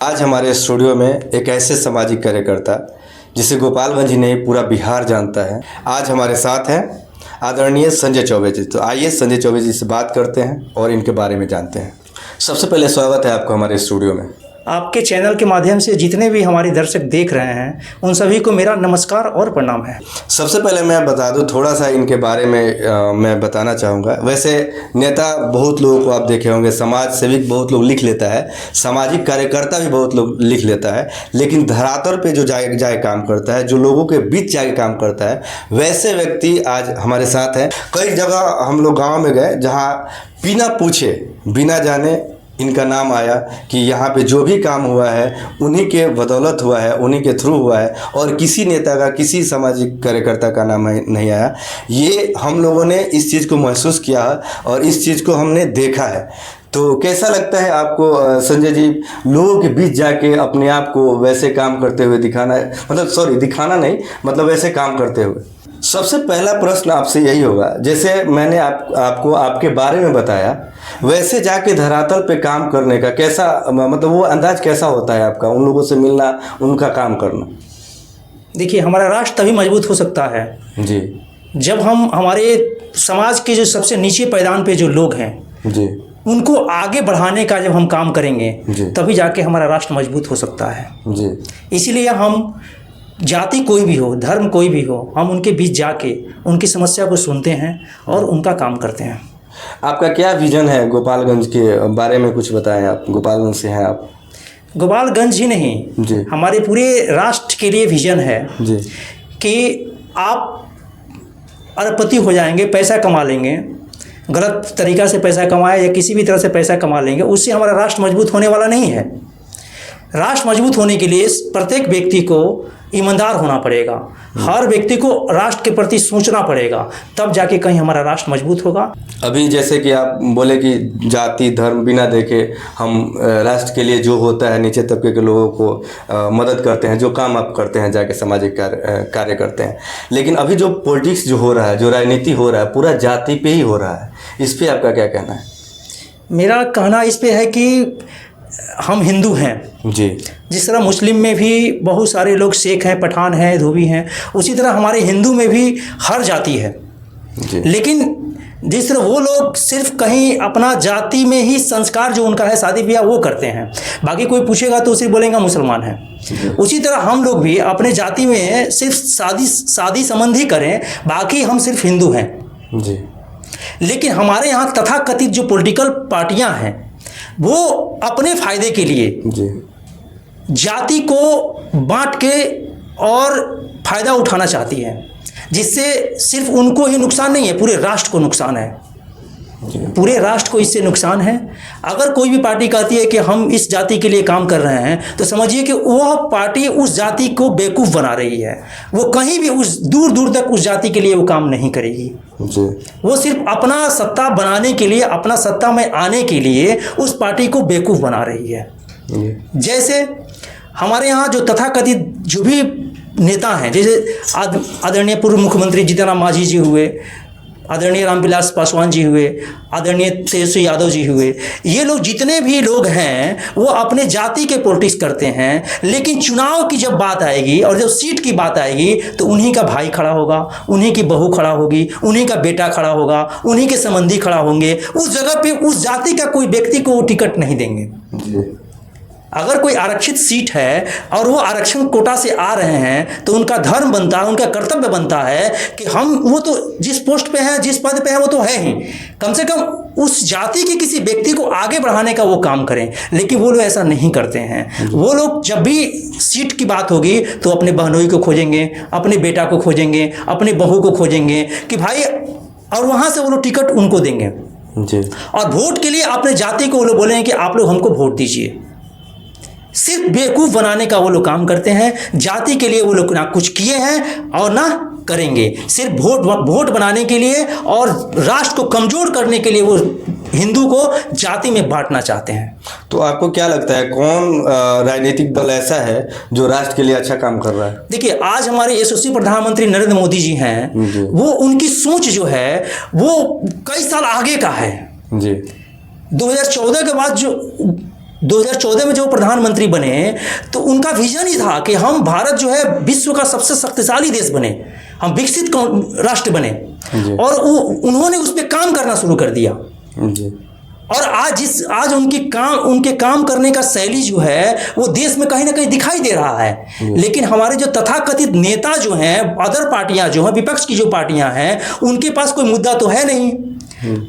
आज हमारे स्टूडियो में एक ऐसे सामाजिक कार्यकर्ता जिसे गोपालगंज ही नहीं पूरा बिहार जानता है, आज हमारे साथ हैं आदरणीय संजय चौबे जी। तो आइए संजय चौबे जी से बात करते हैं और इनके बारे में जानते हैं। सबसे पहले स्वागत है आपको हमारे स्टूडियो में। आपके चैनल के माध्यम से जितने भी हमारे दर्शक देख रहे हैं उन सभी को मेरा नमस्कार और प्रणाम है। सबसे पहले मैं बता दूं, थोड़ा सा इनके बारे में मैं बताना चाहूँगा। वैसे नेता बहुत लोगों को आप देखे होंगे, समाज सेविक बहुत लोग लिख लेता है, सामाजिक कार्यकर्ता भी बहुत लोग लिख लेता है, लेकिन धरातल पे जो जाए काम करता है, जो लोगों के बीच जाके काम करता है, वैसे व्यक्ति आज हमारे साथ हैं। कई जगह हम लोग गाँव में गए जहाँ बिना पूछे बिना जाने इनका नाम आया कि यहाँ पे जो भी काम हुआ है उन्हीं के बदौलत हुआ है, उन्हीं के थ्रू हुआ है, और किसी नेता का, किसी सामाजिक कार्यकर्ता का नाम नहीं आया। ये हम लोगों ने इस चीज़ को महसूस किया है और इस चीज़ को हमने देखा है। तो कैसा लगता है आपको संजय जी, लोगों के बीच जाके अपने आप को वैसे काम करते हुए दिखाना, दिखाना नहीं, मतलब वैसे काम करते हुए? सबसे पहला प्रश्न आपसे यही होगा, जैसे मैंने आपको आपके बारे में बताया, वैसे जाके धरातल पे काम करने का कैसा, मतलब वो अंदाज कैसा होता है आपका, उन लोगों से मिलना, उनका काम करना? देखिए, हमारा राष्ट्र तभी मजबूत हो सकता है जी जब हम हमारे समाज के जो सबसे नीचे पैदान पे जो लोग हैं जी उनको आगे बढ़ाने का जब हम काम करेंगे तभी जाके हमारा राष्ट्र मजबूत हो सकता है जी। इसीलिए हम जाति कोई भी हो, धर्म कोई भी हो, हम उनके बीच जाके उनकी समस्या को सुनते हैं और उनका काम करते हैं। आपका क्या विजन है गोपालगंज के बारे में, कुछ बताएं आप। गोपालगंज से हैं आप? गोपालगंज ही नहीं जी, हमारे पूरे राष्ट्र के लिए विजन है जी कि आप अरबपति हो जाएंगे, पैसा कमा लेंगे, गलत तरीक़ा से पैसा कमाए या किसी भी तरह से पैसा कमा लेंगे, उससे हमारा राष्ट्र मजबूत होने वाला नहीं है। राष्ट्र मजबूत होने के लिए प्रत्येक व्यक्ति को ईमानदार होना पड़ेगा, हर व्यक्ति को राष्ट्र के प्रति सोचना पड़ेगा, तब जाके कहीं हमारा राष्ट्र मजबूत होगा। अभी जैसे कि आप बोले कि जाति धर्म बिना देखे हम राष्ट्र के लिए जो होता है, नीचे तबके के लोगों को मदद करते हैं, जो काम आप करते हैं, जाके सामाजिक कार्य करते हैं, लेकिन अभी जो पॉलिटिक्स जो हो रहा है, जो राजनीति हो रहा है, पूरा जाति पे ही हो रहा है। इस पर आपका क्या कहना है? मेरा कहना इस पे है कि हम हिंदू हैं जी, जिस तरह मुस्लिम में भी बहुत सारे लोग शेख हैं, पठान हैं, धोबी हैं, उसी तरह हमारे हिंदू में भी हर जाति है जी। लेकिन जिस तरह वो लोग सिर्फ कहीं अपना जाति में ही संस्कार जो उनका है शादी ब्याह वो करते हैं, बाकी कोई पूछेगा तो सिर्फ बोलेंगे मुसलमान हैं, उसी तरह हम लोग भी अपने जाति में सिर्फ शादी संबंध ही करें, बाकी हम सिर्फ हिंदू हैं जी। लेकिन हमारे यहाँ तथाकथित जो पॉलिटिकल पार्टियां हैं वो अपने फायदे के लिए जी जाति को बांट के और फायदा उठाना चाहती है, जिससे सिर्फ उनको ही नुकसान नहीं है, पूरे राष्ट्र को नुकसान है, पूरे राष्ट्र को इससे नुकसान है। अगर कोई भी पार्टी कहती है कि हम इस जाति के लिए काम कर रहे हैं तो समझिए कि वह पार्टी उस जाति को बेवकूफ़ बना रही है, वो कहीं भी उस दूर दूर तक उस जाति के लिए वो काम नहीं करेगी जी। वो सिर्फ अपना सत्ता बनाने के लिए, अपना सत्ता में आने के लिए उस पार्टी को बेवकूफ़ बना रही है। जैसे हमारे यहाँ जो तथाकथित जो भी नेता हैं, जैसे आदरणीय पूर्व मुख्यमंत्री जीतन राम मांझी जी हुए, आदरणीय रामविलास पासवान जी हुए, आदरणीय तेजस्वी यादव जी हुए, ये लोग जितने भी लोग हैं वो अपने जाति के पॉलिटिक्स करते हैं, लेकिन चुनाव की जब बात आएगी और जब सीट की बात आएगी तो उन्हीं का भाई खड़ा होगा, उन्हीं की बहू खड़ा होगी, उन्हीं का बेटा खड़ा होगा, उन्हीं के संबंधी खड़ा होंगे, उस जगह पे उस जाति का कोई व्यक्ति को वो टिकट नहीं देंगे जी। अगर कोई आरक्षित सीट है और वो आरक्षण कोटा से आ रहे हैं तो उनका धर्म बनता है, उनका कर्तव्य बनता है कि वो तो जिस पोस्ट पे हैं, जिस पद पे हैं, वो तो है ही, कम से कम उस जाति के किसी व्यक्ति को आगे बढ़ाने का वो काम करें। लेकिन वो लोग ऐसा नहीं करते हैं। वो लोग जब भी सीट की बात होगी तो अपने बहनोई को खोजेंगे, अपने बेटा को खोजेंगे, अपने बहू को खोजेंगे कि भाई, और वहाँ से वो लोग टिकट उनको देंगे जी। और वोट के लिए अपने जाति को वो लोग बोलेंगे कि आप लोग हमको वोट दीजिए। सिर्फ बेवकूफ़ बनाने का वो लोग काम करते हैं। जाति के लिए वो लोग ना कुछ किए हैं और ना करेंगे, सिर्फ वोट बनाने के लिए और राष्ट्र को कमज़ोर करने के लिए वो हिंदू को जाति में बांटना चाहते हैं। तो आपको क्या लगता है कौन राजनीतिक दल ऐसा है जो राष्ट्र के लिए अच्छा काम कर रहा है? देखिए, आज हमारे यशस्वी प्रधानमंत्री नरेंद्र मोदी जी हैं, वो उनकी सोच जो है वो कई साल आगे का है जी। 2014 के बाद जो 2014 में जो प्रधानमंत्री बने तो उनका विजन ही था कि हम भारत जो है विश्व का सबसे शक्तिशाली देश बने, हम विकसित राष्ट्र बने, और उन्होंने उस पर काम करना शुरू कर दिया। और आज उनके काम करने का शैली जो है वो देश में कहीं ना कहीं दिखाई दे रहा है। लेकिन हमारे जो तथाकथित नेता जो हैं, अदर पार्टियां जो हैं, विपक्ष की जो पार्टियां हैं, उनके पास कोई मुद्दा तो है नहीं।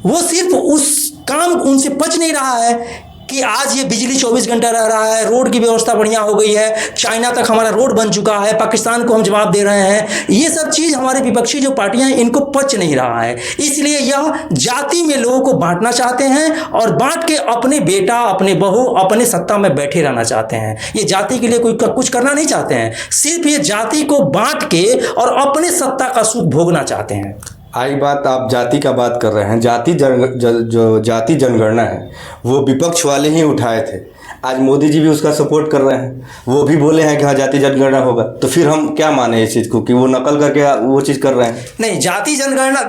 वो सिर्फ उस काम उनसे पच नहीं रहा है कि आज ये बिजली 24 घंटा रह रहा है, रोड की व्यवस्था बढ़िया हो गई है, चाइना तक हमारा रोड बन चुका है, पाकिस्तान को हम जवाब दे रहे हैं। ये सब चीज़ हमारे विपक्षी जो पार्टियां हैं इनको पच नहीं रहा है। इसलिए यह जाति में लोगों को बांटना चाहते हैं और बांट के अपने बेटा, अपने बहू, अपने सत्ता में बैठे रहना चाहते हैं। ये जाति के लिए कोई कुछ करना नहीं चाहते हैं, सिर्फ ये जाति को बांट के और अपने सत्ता का सुख भोगना चाहते हैं। आई बात, आप जाति का बात कर रहे हैं, जो जाति जनगणना है वो विपक्ष वाले ही उठाए थे। आज मोदी जी भी उसका सपोर्ट कर रहे हैं, वो भी बोले हैं कि हाँ जाति जनगणना होगा। तो फिर हम क्या माने इस चीज़ को कि वो नकल करके वो चीज़ कर रहे हैं? नहीं, जाति जनगणना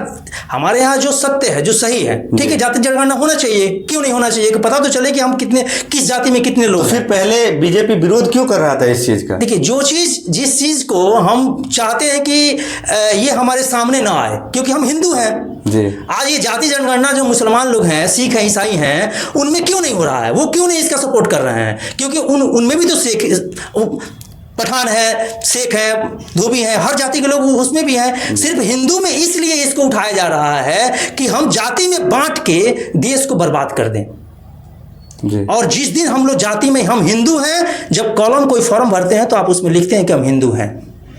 हमारे यहाँ जो सत्य है, जो सही है, ठीक है, जाति जनगणना होना चाहिए। क्यों नहीं होना चाहिए? कि पता तो चले कि हम किस जाति में कितने लोग। तो फिर पहले बीजेपी विरोध क्यों कर रहा था इस चीज़ का? देखिए, जिस चीज़ को हम चाहते हैं कि ये हमारे सामने ना आए, क्योंकि हम हिंदू हैं जी। आज ये जाति जनगणना जो मुसलमान लोग हैं, सिख हैं, ईसाई हैं, उनमें क्यों नहीं हो रहा है? वो क्यों नहीं इसका सपोर्ट कर रहे हैं? क्योंकि उनमें भी तो पठान है, शेख है, धोबी है, हर जाति के लोग उसमें भी हैं। सिर्फ हिंदू में इसलिए इसको उठाया जा रहा है कि हम जाति में बांट के देश को बर्बाद कर दें। जी। और जिस दिन हम लोग जाति में हम हिंदू हैं, जब कॉलम कोई फॉर्म भरते हैं तो आप उसमें लिखते हैं कि हम हिंदू हैं।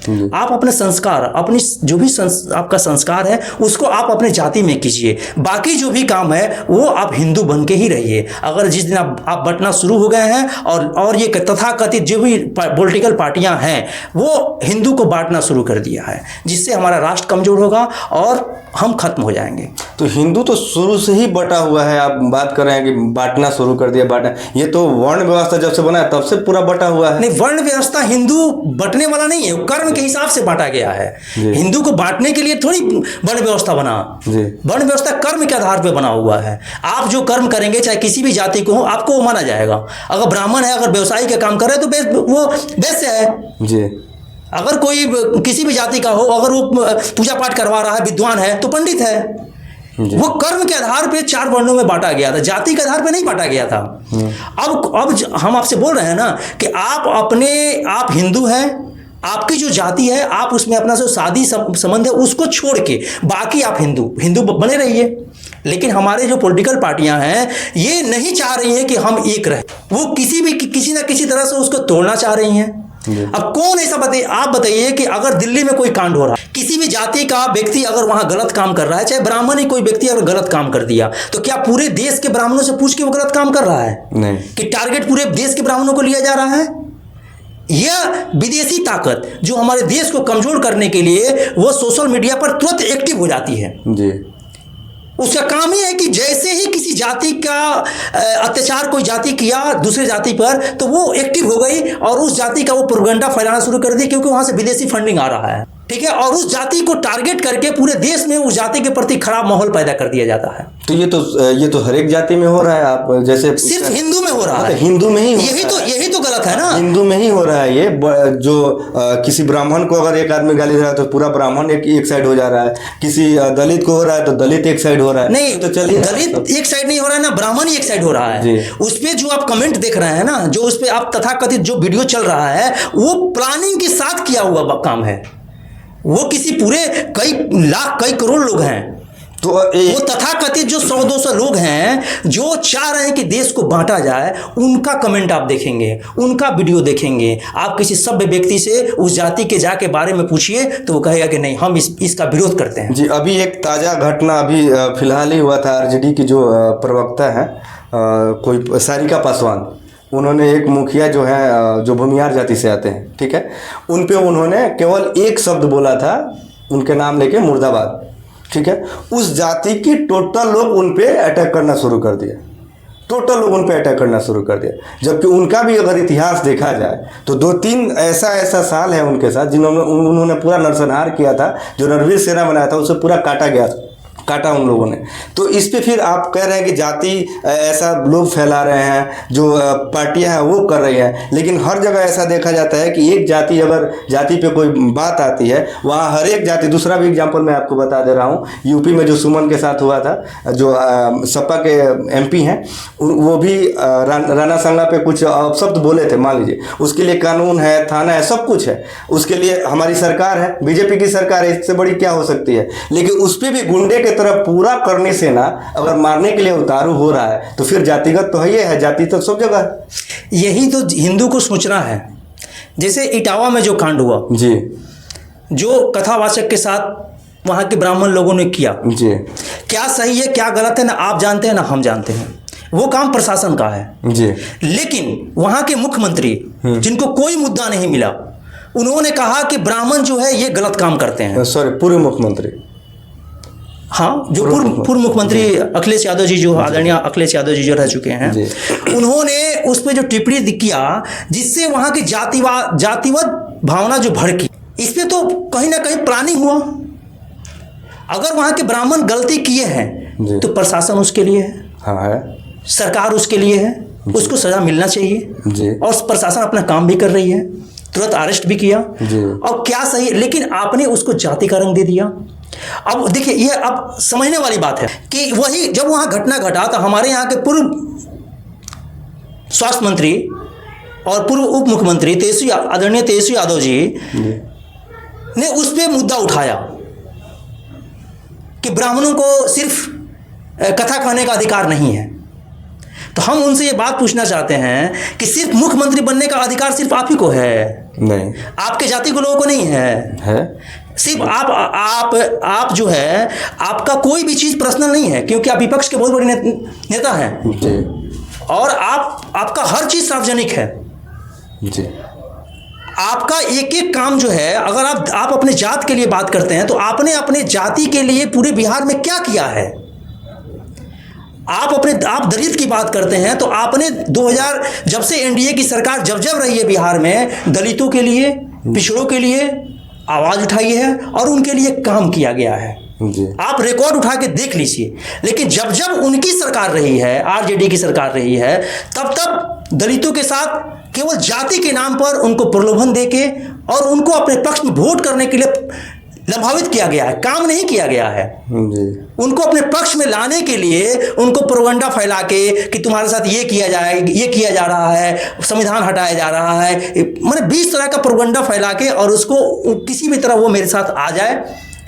आप अपने संस्कार, अपनी जो भी आपका संस्कार है उसको आप अपने जाति में कीजिए। बाकी जो भी काम है वो आप हिंदू बन के ही रहिए। अगर जिस दिन आप बंटना शुरू हो गए हैं और ये तथाकथित जो भी पॉलिटिकल पार्टियां हैं वो हिंदू को बांटना शुरू कर दिया है, जिससे हमारा राष्ट्र कमजोर होगा और हम खत्म हो जाएंगे। तो हिंदू तो शुरू से ही बटा हुआ है। आप बात कर रहे हैं कि बांटना शुरू कर दिया, बांटा, ये तो वर्ण व्यवस्था जब से बना है तब से पूरा बटा हुआ है। नहीं, वर्ण व्यवस्था हिंदू बटने वाला नहीं है, कर्म के हिसाब से बांटा गया है। हिंदू को बांटने के लिए थोड़ी वर्ण व्यवस्था बना। वर्ण व्यवस्था कर्म के आधार पर बना हुआ है। आप जो कर्म करेंगे, चाहे किसी भी जाति को हो, आपको वो माना जाएगा। अगर ब्राह्मण है, अगर व्यवसायी का काम कर रहे हैं तो वो वैश्य है जी। अगर कोई किसी भी जाति का हो, अगर वो पूजा पाठ करवा रहा है, विद्वान है, तो पंडित है। वो कर्म के आधार पे 4 वर्णों में बांटा गया था, जाति के आधार पे नहीं बांटा गया था। अब हम आपसे बोल रहे हैं ना कि आप हिंदू हैं, आपकी जो जाति है आप उसमें अपना जो शादी संबंध है उसको छोड़ के बाकी आप हिंदू बने रहिए। लेकिन हमारे जो पॉलिटिकल पार्टियां हैं ये नहीं चाह रही हैं कि हम एक रहे, वो किसी ना किसी तरह से उसको तोड़ना चाह रही हैं। अब कौन ऐसा आप बताइए कि अगर दिल्ली में कोई कांड हो रहा है, किसी भी जाति का व्यक्ति अगर वहां गलत काम कर रहा है, चाहे ब्राह्मण ही कोई व्यक्ति अगर गलत काम कर दिया, तो क्या पूरे देश के ब्राह्मणों से पूछ के वो गलत काम कर रहा है? नहीं। कि टारगेट पूरे देश के ब्राह्मणों को लिया जा रहा है? यह विदेशी ताकत जो हमारे देश को कमजोर करने के लिए वो सोशल मीडिया पर तुरंत एक्टिव हो जाती है जी। उसका काम ही है कि जैसे ही किसी जाति का अत्याचार कोई जाति किया दूसरे जाति पर, तो वो एक्टिव हो गई और उस जाति का वो प्रोपेगेंडा फैलाना शुरू कर दी, क्योंकि वहां से विदेशी फंडिंग आ रहा है, ठीक है। और उस जाति को टारगेट करके पूरे देश में उस जाति के प्रति खराब माहौल पैदा कर दिया जाता है। तो ये तो हर एक जाति में हो रहा है। आप जैसे सिर्फ हिंदू में हो रहा है, हिंदू में ही यही तो गलत है ना। हिंदू में ही हो रहा है ये। जो किसी ब्राह्मण को अगर एक आदमी गाली दे रहा है तो पूरा ब्राह्मण एक साइड हो जा रहा है, किसी दलित को हो रहा है तो दलित एक साइड हो रहा है। नहीं, तो चलिए, दलित एक साइड नहीं हो रहा है ना, ब्राह्मण ही एक साइड हो रहा है। उस पे जो आप कमेंट देख रहे हैं ना, जो उस पे आप तथाकथित जो वीडियो चल रहा है, वो प्लानिंग के साथ किया हुआ काम है। वो किसी पूरे कई लाख कई करोड़ लोग हैं, तो वो तथाकथित जो 100-200 लोग हैं जो चाह रहे हैं कि देश को बांटा जाए, उनका कमेंट आप देखेंगे, उनका वीडियो देखेंगे। आप किसी सभ्य व्यक्ति से उस जाति के जाके बारे में पूछिए तो वो कहेगा कि नहीं, हम इसका विरोध करते हैं जी। अभी एक ताज़ा घटना अभी फिलहाल ही हुआ था। आरजेडी की जो प्रवक्ता है कोई सारिका पासवान, उन्होंने एक मुखिया जो है जो भूमिहार जाति से आते हैं, ठीक है, उन पे उन्होंने केवल एक शब्द बोला था, उनके नाम लेके मुर्दाबाद, ठीक है। उस जाति की टोटल लोग उन पे अटैक करना शुरू कर दिया, टोटल लोग उन पे अटैक करना शुरू कर दिया। जबकि उनका भी अगर इतिहास देखा जाए तो 2-3 ऐसा साल है उनके साथ उन्होंने पूरा नरसंहार किया था। जो रणवीर सेना बनाया था उसे पूरा काटा गया था, काटा उन लोगों ने। तो इस पे फिर आप कह रहे हैं कि जाति ऐसा लोग फैला रहे हैं, जो पार्टियां हैं वो कर रही हैं, लेकिन हर जगह ऐसा देखा जाता है कि एक जाति, अगर जाति पे कोई बात आती है वहाँ हर एक जाति, दूसरा भी एग्जांपल मैं आपको बता दे रहा हूँ, यूपी में जो सुमन के साथ हुआ था, जो सपा के एमपी हैं, वो भी राणा संगा पे कुछ अपशब्द बोले थे, मान लीजिए, उसके लिए कानून है, थाना है, सब कुछ है, उसके लिए हमारी सरकार है, बीजेपी की सरकार है, इससे बड़ी क्या हो सकती है। लेकिन उस पर भी गुंडे की तरफ पूरा करने से ना, अगर मारने के लिए उतारू हो रहा है तो फिर जातिगत तो है, है जाति तो सब जगह है। यही तो हिंदू को सोचना है। जैसे इटावा में जो कांड हुआ जी, जो कथावाचक के साथ वहाँ के ब्राह्मण लोगों ने किया जी, क्या सही है क्या गलत है ना आप जानते हैं ना हम जानते हैं, वो काम प्रशासन का है जी। लेकिन वहाँ के मुख्यमंत्री जिनको कोई मुद्दा नहीं मिला, उन्होंने कहा कि ब्राह्मण जो है ये गलत काम करते हैं। सॉरी, पूर्व मुख्यमंत्री, हाँ, जो पूर्व मुख्यमंत्री अखिलेश यादव जी, जो आदरणीय अखिलेश यादव जी जो रह चुके हैं, उन्होंने उस पर जो टिप्पणी किया जिससे वहाँ की जातिवाद भावना जो भड़की, इस पे तो कहीं ना कहीं प्लानिंग हुआ। अगर वहाँ के ब्राह्मण गलती किए हैं तो प्रशासन उसके लिए है, हाँ है, सरकार उसके लिए है, उसको सजा मिलना चाहिए जी। और प्रशासन अपना काम भी कर रही है, तुरंत अरेस्ट भी किया जी। और क्या सही, लेकिन आपने उसको जाति का रंग दे दिया। अब देखिए, ये अब समझने वाली बात है कि वही जब वहाँ घटना घटा तो हमारे यहाँ के पूर्व स्वास्थ्य मंत्री और पूर्व उप मुख्यमंत्री आदरणीय तेजस्वी यादव जी ने उस पर मुद्दा उठाया कि ब्राह्मणों को सिर्फ कथा कहने का अधिकार नहीं है। तो हम उनसे ये बात पूछना चाहते हैं कि सिर्फ मुख्यमंत्री बनने का अधिकार सिर्फ आप ही को है? नहीं, आपके जाति के लोगों को नहीं है। सिर्फ आप जो है, आपका कोई भी चीज पर्सनल नहीं है, क्योंकि आप विपक्ष के बहुत बड़े नेता हैं जी। और आपका हर चीज सार्वजनिक है जी। आपका एक एक काम जो है, अगर आप अपने जात के लिए बात करते हैं तो आपने अपने जाति के लिए पूरे बिहार में क्या किया है? आप दलित की बात करते हैं तो आपने 2000 जब से एनडीए की सरकार जब रही है बिहार में, दलितों के लिए, पिछड़ों के लिए आवाज उठाई है और उनके लिए काम किया गया है जी। आप रिकॉर्ड उठा के देख लीजिए। लेकिन जब उनकी सरकार रही है, आरजेडी की सरकार रही है, तब दलितों के साथ केवल जाति के नाम पर उनको प्रलोभन देके और उनको अपने पक्ष में वोट करने के लिए लंभावित किया गया है, काम नहीं किया गया है जी। उनको अपने पक्ष में लाने के लिए उनको प्रोपगेंडा फैला के कि तुम्हारे साथ ये किया जा रहा है, संविधान हटाया जा रहा है, मैंने 20 तरह का प्रोपगेंडा फैला के और उसको किसी भी तरह वो मेरे साथ आ जाए,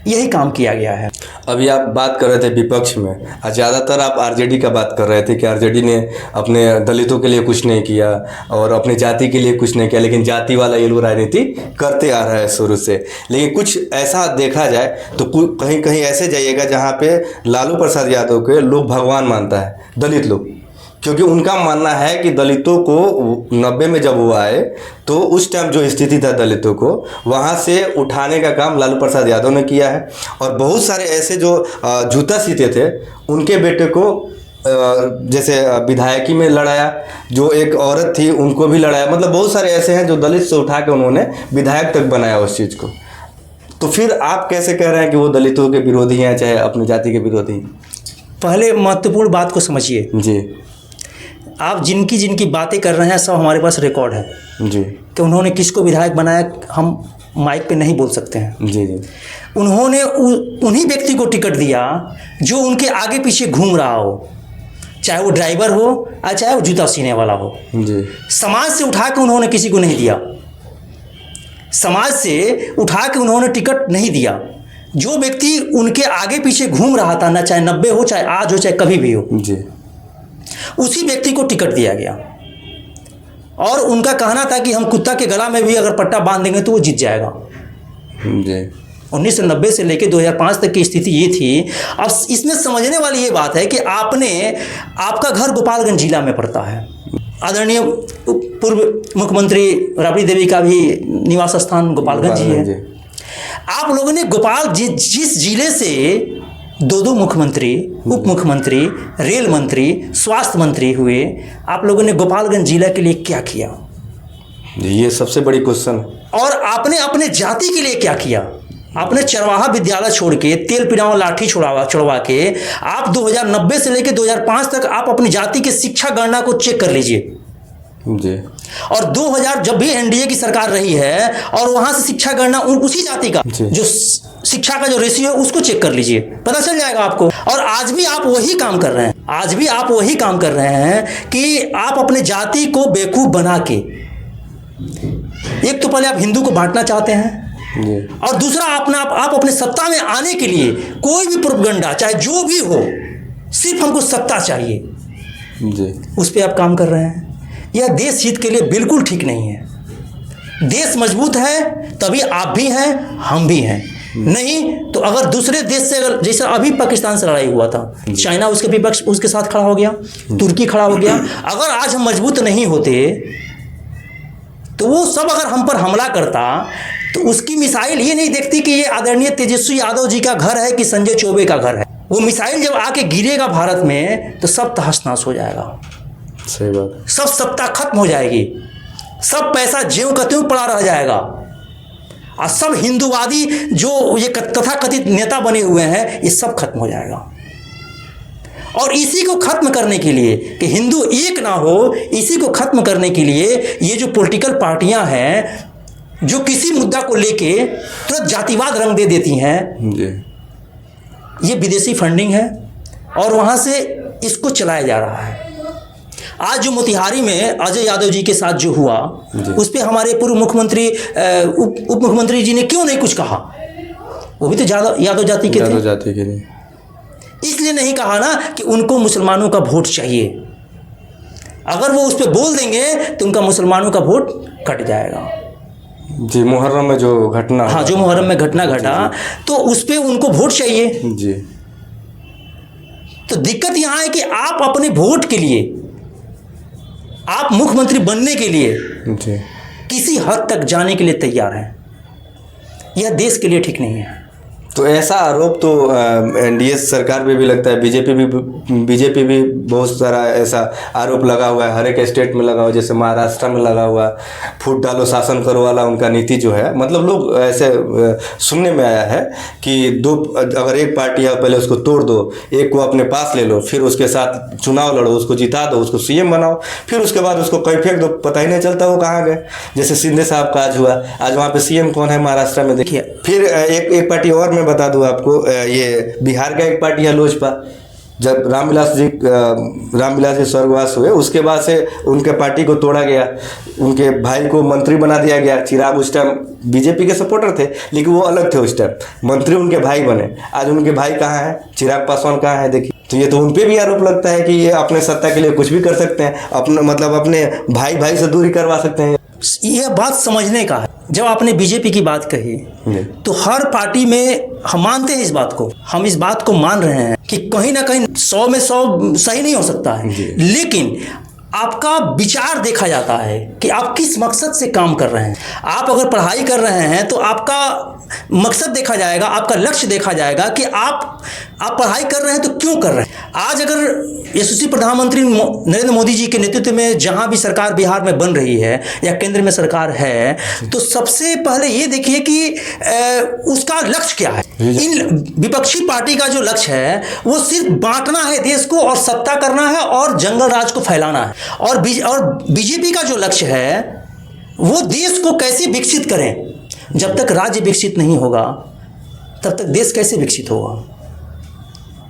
यही काम किया गया है। अभी आप बात कर रहे थे विपक्ष में, ज़्यादातर आप आरजेडी का बात कर रहे थे कि आरजेडी ने अपने दलितों के लिए कुछ नहीं किया और अपने जाति के लिए कुछ नहीं किया, लेकिन जाति वाला ये लोग राजनीति करते आ रहा है शुरू से। लेकिन कुछ ऐसा देखा जाए तो कहीं कहीं ऐसे जाइएगा जहाँ पे लालू प्रसाद यादव के लोग भगवान मानता है दलित लोग, क्योंकि उनका मानना है कि दलितों को 90 में जब वो आए तो उस टाइम जो स्थिति था दलितों को, वहाँ से उठाने का काम लालू प्रसाद यादव ने किया है। और बहुत सारे ऐसे जो जूता सीते थे उनके बेटे को जैसे विधायकी में लड़ाया, जो एक औरत थी उनको भी लड़ाया, मतलब बहुत सारे ऐसे हैं जो दलित से उठा के उन्होंने विधायक तक बनाया उस चीज़ को। तो फिर आप कैसे कह रहे हैं कि वो दलितों के विरोधी हैं चाहे अपनी जाति के विरोधी हैं? पहले महत्वपूर्ण बात को समझिए जी। आप जिनकी बातें कर रहे हैं सब हमारे पास रिकॉर्ड है जी कि उन्होंने किसको विधायक बनाया, हम माइक पे नहीं बोल सकते हैं जी जी। उन्होंने उन्हीं व्यक्ति को टिकट दिया जो उनके आगे पीछे घूम रहा हो, चाहे वो ड्राइवर हो या चाहे वो जूता सीने वाला हो जी। समाज से उठा के उन्होंने किसी को नहीं दिया, समाज से उठा के उन्होंने टिकट नहीं दिया। जो व्यक्ति उनके आगे पीछे घूम रहा था, ना चाहे 90 हो, चाहे आज हो, चाहे कभी भी हो जी, उसी व्यक्ति को टिकट दिया गया। और उनका कहना था कि हम कुत्ता के गला में भी अगर पट्टा बांध देंगे तो वो जीत जाएगा जी। 1990 से लेकर 2005 तक की स्थिति ये थी। अब इसमें समझने वाली ये बात है कि आपका घर गोपालगंज जिला में पड़ता है, आदरणीय पूर्व मुख्यमंत्री राबड़ी देवी का भी निवास स्थान गोपालगंज ही है। आप लोगों ने जिस जिले से दो मुख्यमंत्री, उप मुख्यमंत्री, रेल मंत्री, स्वास्थ्य मंत्री हुए, आप लोगों ने गोपालगंज जिला के लिए क्या किया? ये सबसे बड़ी क्वेश्चन है। और आपने अपने जाति के लिए क्या किया? आपने चरवाहा विद्यालय छोड़ के तेल पिनावा लाठी छुड़वा के आप 2090 से लेकर 2005 तक आप अपनी जाति की शिक्षा गणना को चेक कर लीजिए जी। और 2000 जब भी एनडीए की सरकार रही है और वहां से शिक्षा गणना उसी जाति का जो शिक्षा का जो रेशियो है उसको चेक कर लीजिए, पता चल जाएगा आपको। और आज भी आप वही काम कर रहे हैं, आज भी आप वही काम कर रहे हैं कि आप अपने जाति को बेवकूफ बना के, एक तो पहले आप हिंदू को बांटना चाहते हैं और दूसरा आप अपने सत्ता में आने के लिए कोई भी प्रोपगंडा चाहे जो भी हो, सिर्फ हमको सत्ता चाहिए जी, उस पर आप काम कर रहे हैं। यह देश हित के लिए बिल्कुल ठीक नहीं है। देश मजबूत है तभी आप भी हैं, हम भी हैं, नहीं तो अगर दूसरे देश से, अगर जैसे अभी पाकिस्तान से लड़ाई हुआ था, चाइना उसके विपक्ष उसके साथ खड़ा हो गया, तुर्की खड़ा हो गया। अगर आज हम मजबूत नहीं होते तो वो सब अगर हम पर हमला करता तो उसकी मिसाइल ये नहीं देखती कि ये आदरणीय तेजस्वी यादव जी का घर है कि संजय चौबे का घर है। वो मिसाइल जब आके गिरेगा भारत में तो सब तहस नहस हो जाएगा। सही बात। सब सत्ता खत्म हो जाएगी, सब पैसा ज्यों का त्यों पड़ा रह जाएगा और सब हिंदूवादी जो ये तथाकथित नेता बने हुए हैं ये सब खत्म हो जाएगा। और इसी को खत्म करने के लिए कि हिंदू एक ना हो, इसी को खत्म करने के लिए ये जो पॉलिटिकल पार्टियां हैं जो किसी मुद्दा को लेके तुरंत जातिवाद रंग दे देती हैं जी, ये विदेशी फंडिंग है और वहां से इसको चलाया जा रहा है। आज जो मोतिहारी में अजय यादव जी के साथ जो हुआ उस पर हमारे पूर्व मुख्यमंत्री उप मुख्यमंत्री जी ने क्यों नहीं कुछ कहा? वो भी तो यादव जाति के थे, इसलिए नहीं कहा ना कि उनको मुसलमानों का वोट चाहिए। अगर वो उस पर बोल देंगे तो उनका मुसलमानों का वोट कट जाएगा जी। मुहर्रम में जो घटना, हाँ, जो मुहर्रम में घटना घटा तो उस पर उनको वोट चाहिए जी। तो दिक्कत यहाँ है कि आप अपने वोट के लिए, आप मुख्यमंत्री बनने के लिए जी किसी हद तक जाने के लिए तैयार हैं। यह देश के लिए ठीक नहीं है। तो ऐसा आरोप तो एनडीए सरकार पे भी लगता है, बीजेपी भी बहुत सारा ऐसा आरोप लगा हुआ है, हर एक स्टेट में लगा हुआ है, जैसे महाराष्ट्र में लगा हुआ, फूट डालो शासन करो वाला उनका नीति जो है। मतलब लोग ऐसे सुनने में आया है कि अगर एक पार्टी है पहले उसको तोड़ दो, एक को अपने पास ले लो, फिर उसके साथ चुनाव लड़ो, उसको जिता दो, उसको सीएम बनाओ, फिर उसके बाद उसको कहीं फेंक दो, पता ही नहीं चलता वो कहाँ गए। जैसे शिंदे साहब का आज हुआ, आज वहाँ पे सीएम कौन है महाराष्ट्र में देखिए। फिर एक पार्टी और मैं बता दूं आपको, ये बिहार का एक पार्टी है लोजपा। जब रामविलास जी स्वर्गवास हुए उसके बाद से उनके पार्टी को तोड़ा गया, उनके भाई को मंत्री बना दिया गया। चिराग उस टाइम बीजेपी के सपोर्टर थे लेकिन वो अलग थे, उस टाइम मंत्री उनके भाई बने। आज उनके भाई कहाँ हैं? चिराग पासवान कहाँ है? देखिए, तो ये तो उन पे भी आरोप लगता है कि ये अपने सत्ता के लिए कुछ भी कर सकते हैं, अपने मतलब अपने भाई से दूरी करवा सकते हैं। यह बात समझने का है। जब आपने बीजेपी की बात कही तो हर पार्टी में हम मानते हैं इस बात को, हम इस बात को मान रहे हैं कि कहीं ना कहीं 100 में 100 सही नहीं हो सकता है, लेकिन आपका विचार देखा जाता है कि आप किस मकसद से काम कर रहे हैं। आप अगर पढ़ाई कर रहे हैं तो आपका मकसद देखा जाएगा, आपका लक्ष्य देखा जाएगा कि आप पढ़ाई कर रहे हैं तो क्यों कर रहे हैं। आज अगर यशस्वी प्रधानमंत्री नरेंद्र मोदी जी के नेतृत्व में जहां भी सरकार बिहार में बन रही है या केंद्र में सरकार है तो सबसे पहले ये देखिए कि उसका लक्ष्य क्या है। इन विपक्षी पार्टी का जो लक्ष्य है वो सिर्फ बांटना है देश को और सत्ता करना है और जंगल राज को फैलाना है। और बीजेपी का जो लक्ष्य है वो देश को कैसे विकसित करें। जब तक राज्य विकसित नहीं होगा तब तक देश कैसे विकसित होगा।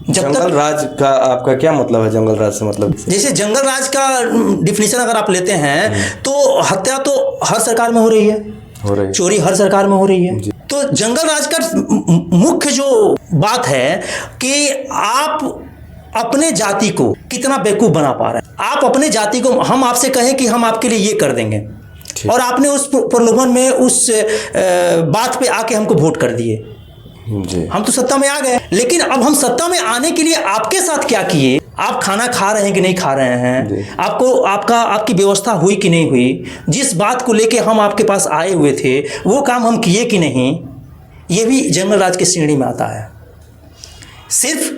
जंगल राज का आपका क्या मतलब है? जंगल राज से मतलब जैसे जंगल राज का डिफिनेशन अगर आप लेते हैं तो हत्या तो हर सरकार में हो रही है, चोरी हर सरकार में हो रही है। तो जंगल राज का मुख्य जो बात है कि आप अपने जाति को कितना बेवकूफ बना पा रहे हैं। आप अपने जाति को, हम आपसे कहें कि हम आपके लिए ये कर देंगे और आपने उस प्रलोभन में उस बात पे आके हमको वोट कर दिए जी। हम तो सत्ता में आ गए, लेकिन अब हम सत्ता में आने के लिए आपके साथ क्या किए? आप खाना खा रहे हैं कि नहीं खा रहे हैं? आपकी व्यवस्था हुई कि नहीं हुई? जिस बात को लेके हम आपके पास आए हुए थे वो काम हम किए कि नहीं? ये भी जंगल राज की श्रेणी में आता है। सिर्फ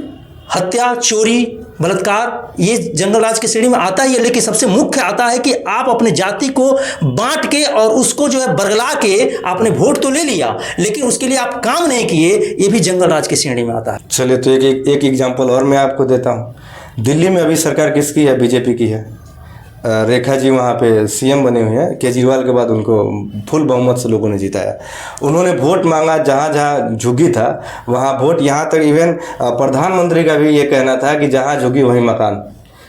हत्या, चोरी, बलात्कार ये जंगल राज की श्रेणी में आता ही है, लेकिन सबसे मुख्य आता है कि आप अपने जाति को बांट के और उसको जो है बरगला के आपने वोट तो ले लिया, लेकिन उसके लिए आप काम नहीं किए, ये भी जंगल राज की श्रेणी में आता है। चलिए, तो एक एग्जांपल और मैं आपको देता हूँ। दिल्ली में अभी सरकार किसकी है? बीजेपी की है। रेखा जी वहाँ पे सीएम बने हुए हैं। केजरीवाल के बाद उनको फुल बहुमत से लोगों ने जिताया। उन्होंने वोट मांगा, जहाँ जहाँ झुग्गी था वहाँ वोट, यहाँ तक इवन प्रधानमंत्री का भी ये कहना था कि जहाँ झुग्गी वहीं मकान।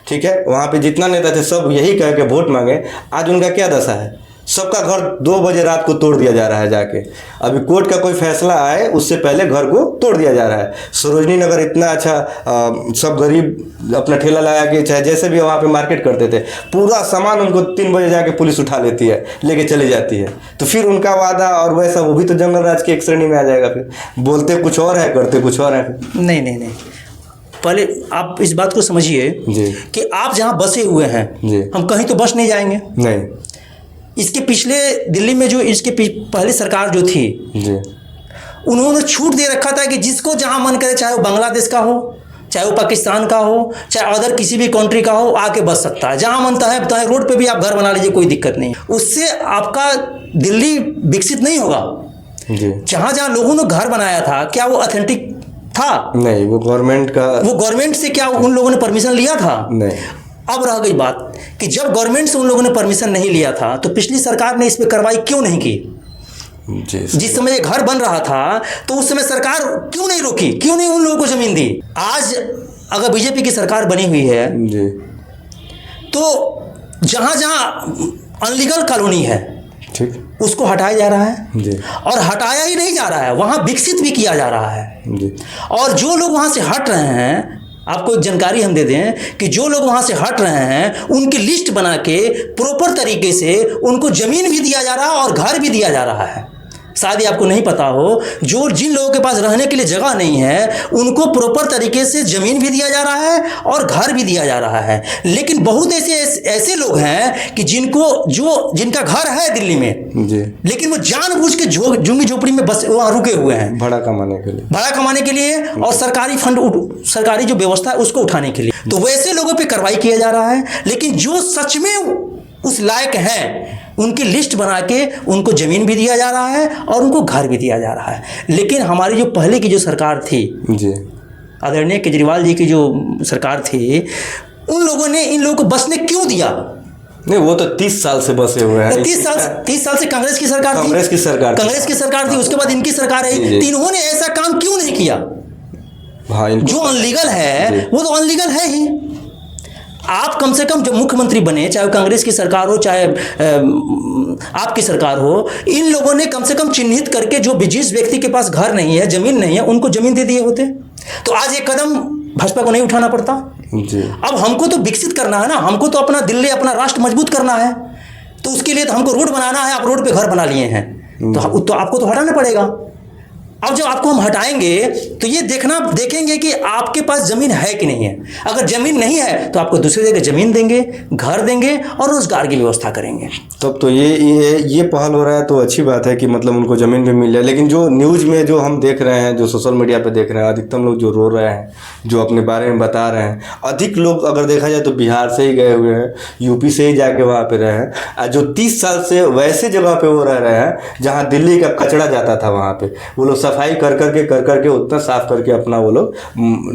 ठीक है, वहाँ पे जितना नेता थे सब यही कह के वोट मांगे। आज उनका क्या दशा है? सबका घर 2 बजे रात को तोड़ दिया जा रहा है जाके। अभी कोर्ट का कोई फैसला आए उससे पहले घर को तोड़ दिया जा रहा है। सरोजनी नगर इतना अच्छा, सब गरीब अपना ठेला लगा के चाहे जैसे भी वहाँ पे मार्केट करते थे, पूरा सामान उनको 3 बजे जाके पुलिस उठा लेती है, लेके चली जाती है। तो फिर उनका वादा और वैसा वो भी तो जंगल राज की एक श्रेणी में आ जाएगा। फिर बोलते कुछ और है, करते कुछ और है। नहीं नहीं नहीं, पहले आप इस बात को समझिए कि आप जहाँ बसे हुए हैं हम कहीं तो बस नहीं जाएंगे। नहीं, इसके पिछले दिल्ली में जो इसके पहले सरकार जो थी जी, उन्होंने छूट दे रखा था कि जिसको जहां मन करे, चाहे वो बांग्लादेश का हो, चाहे वो पाकिस्तान का हो, चाहे अदर किसी भी कंट्री का हो, आके बस सकता है। जहां मन है तो रोड पे भी आप घर बना लीजिए, कोई दिक्कत नहीं। उससे आपका दिल्ली विकसित नहीं होगा। जहां जहां लोगों ने घर बनाया था, क्या वो ऑथेंटिक था? नहीं, वो गवर्नमेंट से क्या उन लोगों ने परमिशन लिया था? नहीं। अब रह गई बात कि जब गवर्नमेंट से उन लोगों ने परमिशन नहीं लिया था तो पिछली सरकार ने इस पे कार्रवाई क्यों नहीं की? जिस समय ये घर बन रहा था तो उस समय सरकार क्यों नहीं रोकी, क्यों नहीं उन लोगों को जमीन दी? आज अगर बीजेपी की सरकार बनी हुई है जी, तो जहां जहां अनलीगल कॉलोनी है ठीक, उसको हटाया जा रहा है जी। और हटाया ही नहीं जा रहा है, वहां विकसित भी किया जा रहा है जी। और जो लोग वहां से हट रहे हैं, आपको एक जानकारी हम दे दें कि जो लोग वहां से हट रहे हैं उनकी लिस्ट बना के प्रॉपर तरीके से उनको जमीन भी दिया जा रहा है और घर भी दिया जा रहा है। शायद आपको नहीं पता हो, जिन लोगों के पास रहने के लिए जगह नहीं है उनको प्रॉपर तरीके से जमीन भी दिया जा रहा है और घर भी दिया जा रहा है। लेकिन बहुत ऐसे लोग हैं कि जिनका घर है दिल्ली में जी, लेकिन वो जानबूझ के झुग्गी झोपड़ी में बस वहाँ रुके हुए हैं भाड़ा कमाने के लिए और सरकारी फंड, सरकारी जो व्यवस्था है उसको उठाने के लिए। तो वैसे लोगों पर कार्रवाई किया जा रहा है। लेकिन जो सच में उस लायक हैं उनकी लिस्ट बना के उनको ज़मीन भी दिया जा रहा है और उनको घर भी दिया जा रहा है। लेकिन हमारी जो पहले की जो सरकार थी जी, आदरणीय केजरीवाल जी की जो सरकार थी, उन लोगों ने इन लोगों को बसने क्यों दिया? नहीं, वो तो 30 साल से बसे हुए हैं। 30 साल से कांग्रेस की सरकार थी, उसके बाद इनकी सरकार है। इन्होंने ऐसा काम क्यों नहीं किया? जो अनलीगल है वो तो अनलीगल है ही। आप कम से कम जब मुख्यमंत्री बने, चाहे कांग्रेस की सरकार हो चाहे आपकी सरकार हो, इन लोगों ने कम से कम चिन्हित करके जो जिस व्यक्ति के पास घर नहीं है, जमीन नहीं है, उनको जमीन दे दिए होते तो आज एक कदम भाजपा को नहीं उठाना पड़ता जी। अब हमको तो विकसित करना है ना, हमको तो अपना दिल्ली, अपना राष्ट्र मजबूत करना है। तो उसके लिए तो हमको रोड बनाना है। आप रोड पे घर बना लिए हैं तो आपको तो हटाना पड़ेगा। अब जब आपको हम हटाएंगे तो ये देखेंगे कि आपके पास ज़मीन है कि नहीं है। अगर ज़मीन नहीं है तो आपको दूसरी जगह ज़मीन देंगे, घर देंगे और रोज़गार की व्यवस्था करेंगे। तब तो ये पहल हो रहा है तो अच्छी बात है कि मतलब उनको ज़मीन भी मिल जाए। लेकिन जो न्यूज़ में जो हम देख रहे हैं, जो सोशल मीडिया पे देख रहे हैं, अधिकतम लोग जो रो रहे हैं, जो अपने बारे में बता रहे हैं, अधिक लोग अगर देखा जाए तो बिहार से ही गए हुए हैं, यूपी से ही जाके वहाँ पे रहे हैं। जो 30 साल से वैसे जगह पे वो रह रहे हैं जहाँ दिल्ली का कचरा जाता था, वहाँ पे वो लोग सफाई कर करके उतना साफ करके अपना वो लोग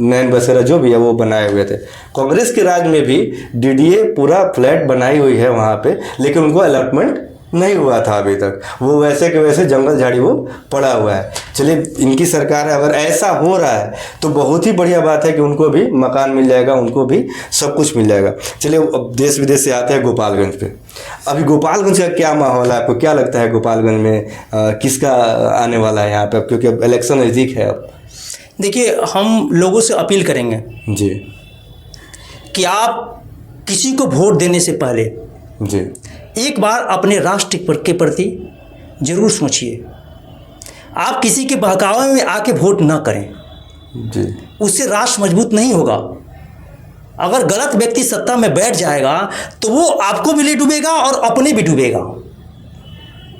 नैन बसेरा जो भी है वो बनाए हुए थे। कांग्रेस के राज में भी डीडीए पूरा फ्लैट बनाई हुई है वहाँ पे, लेकिन उनको अलॉटमेंट नहीं हुआ था अभी तक। वो वैसे के वैसे जंगल झाड़ी वो पड़ा हुआ है। चलिए, इनकी सरकार है, अगर ऐसा हो रहा है तो बहुत ही बढ़िया बात है कि उनको भी मकान मिल जाएगा, उनको भी सब कुछ मिल जाएगा। चलिए, अब देश विदेश से आते हैं गोपालगंज पे। अभी गोपालगंज का क्या माहौल है? आपको क्या लगता है गोपालगंज में किसका आने वाला है यहाँ पे, क्योंकि अब इलेक्शन नज़दीक है? अब देखिए, हम लोगों से अपील करेंगे जी कि आप किसी को वोट देने से पहले जी एक बार अपने राष्ट्र के प्रति जरूर सोचिए। आप किसी के बहकावे में आके वोट ना करें जी, उससे राष्ट्र मजबूत नहीं होगा। अगर गलत व्यक्ति सत्ता में बैठ जाएगा तो वो आपको भी ले डूबेगा और अपने भी डूबेगा।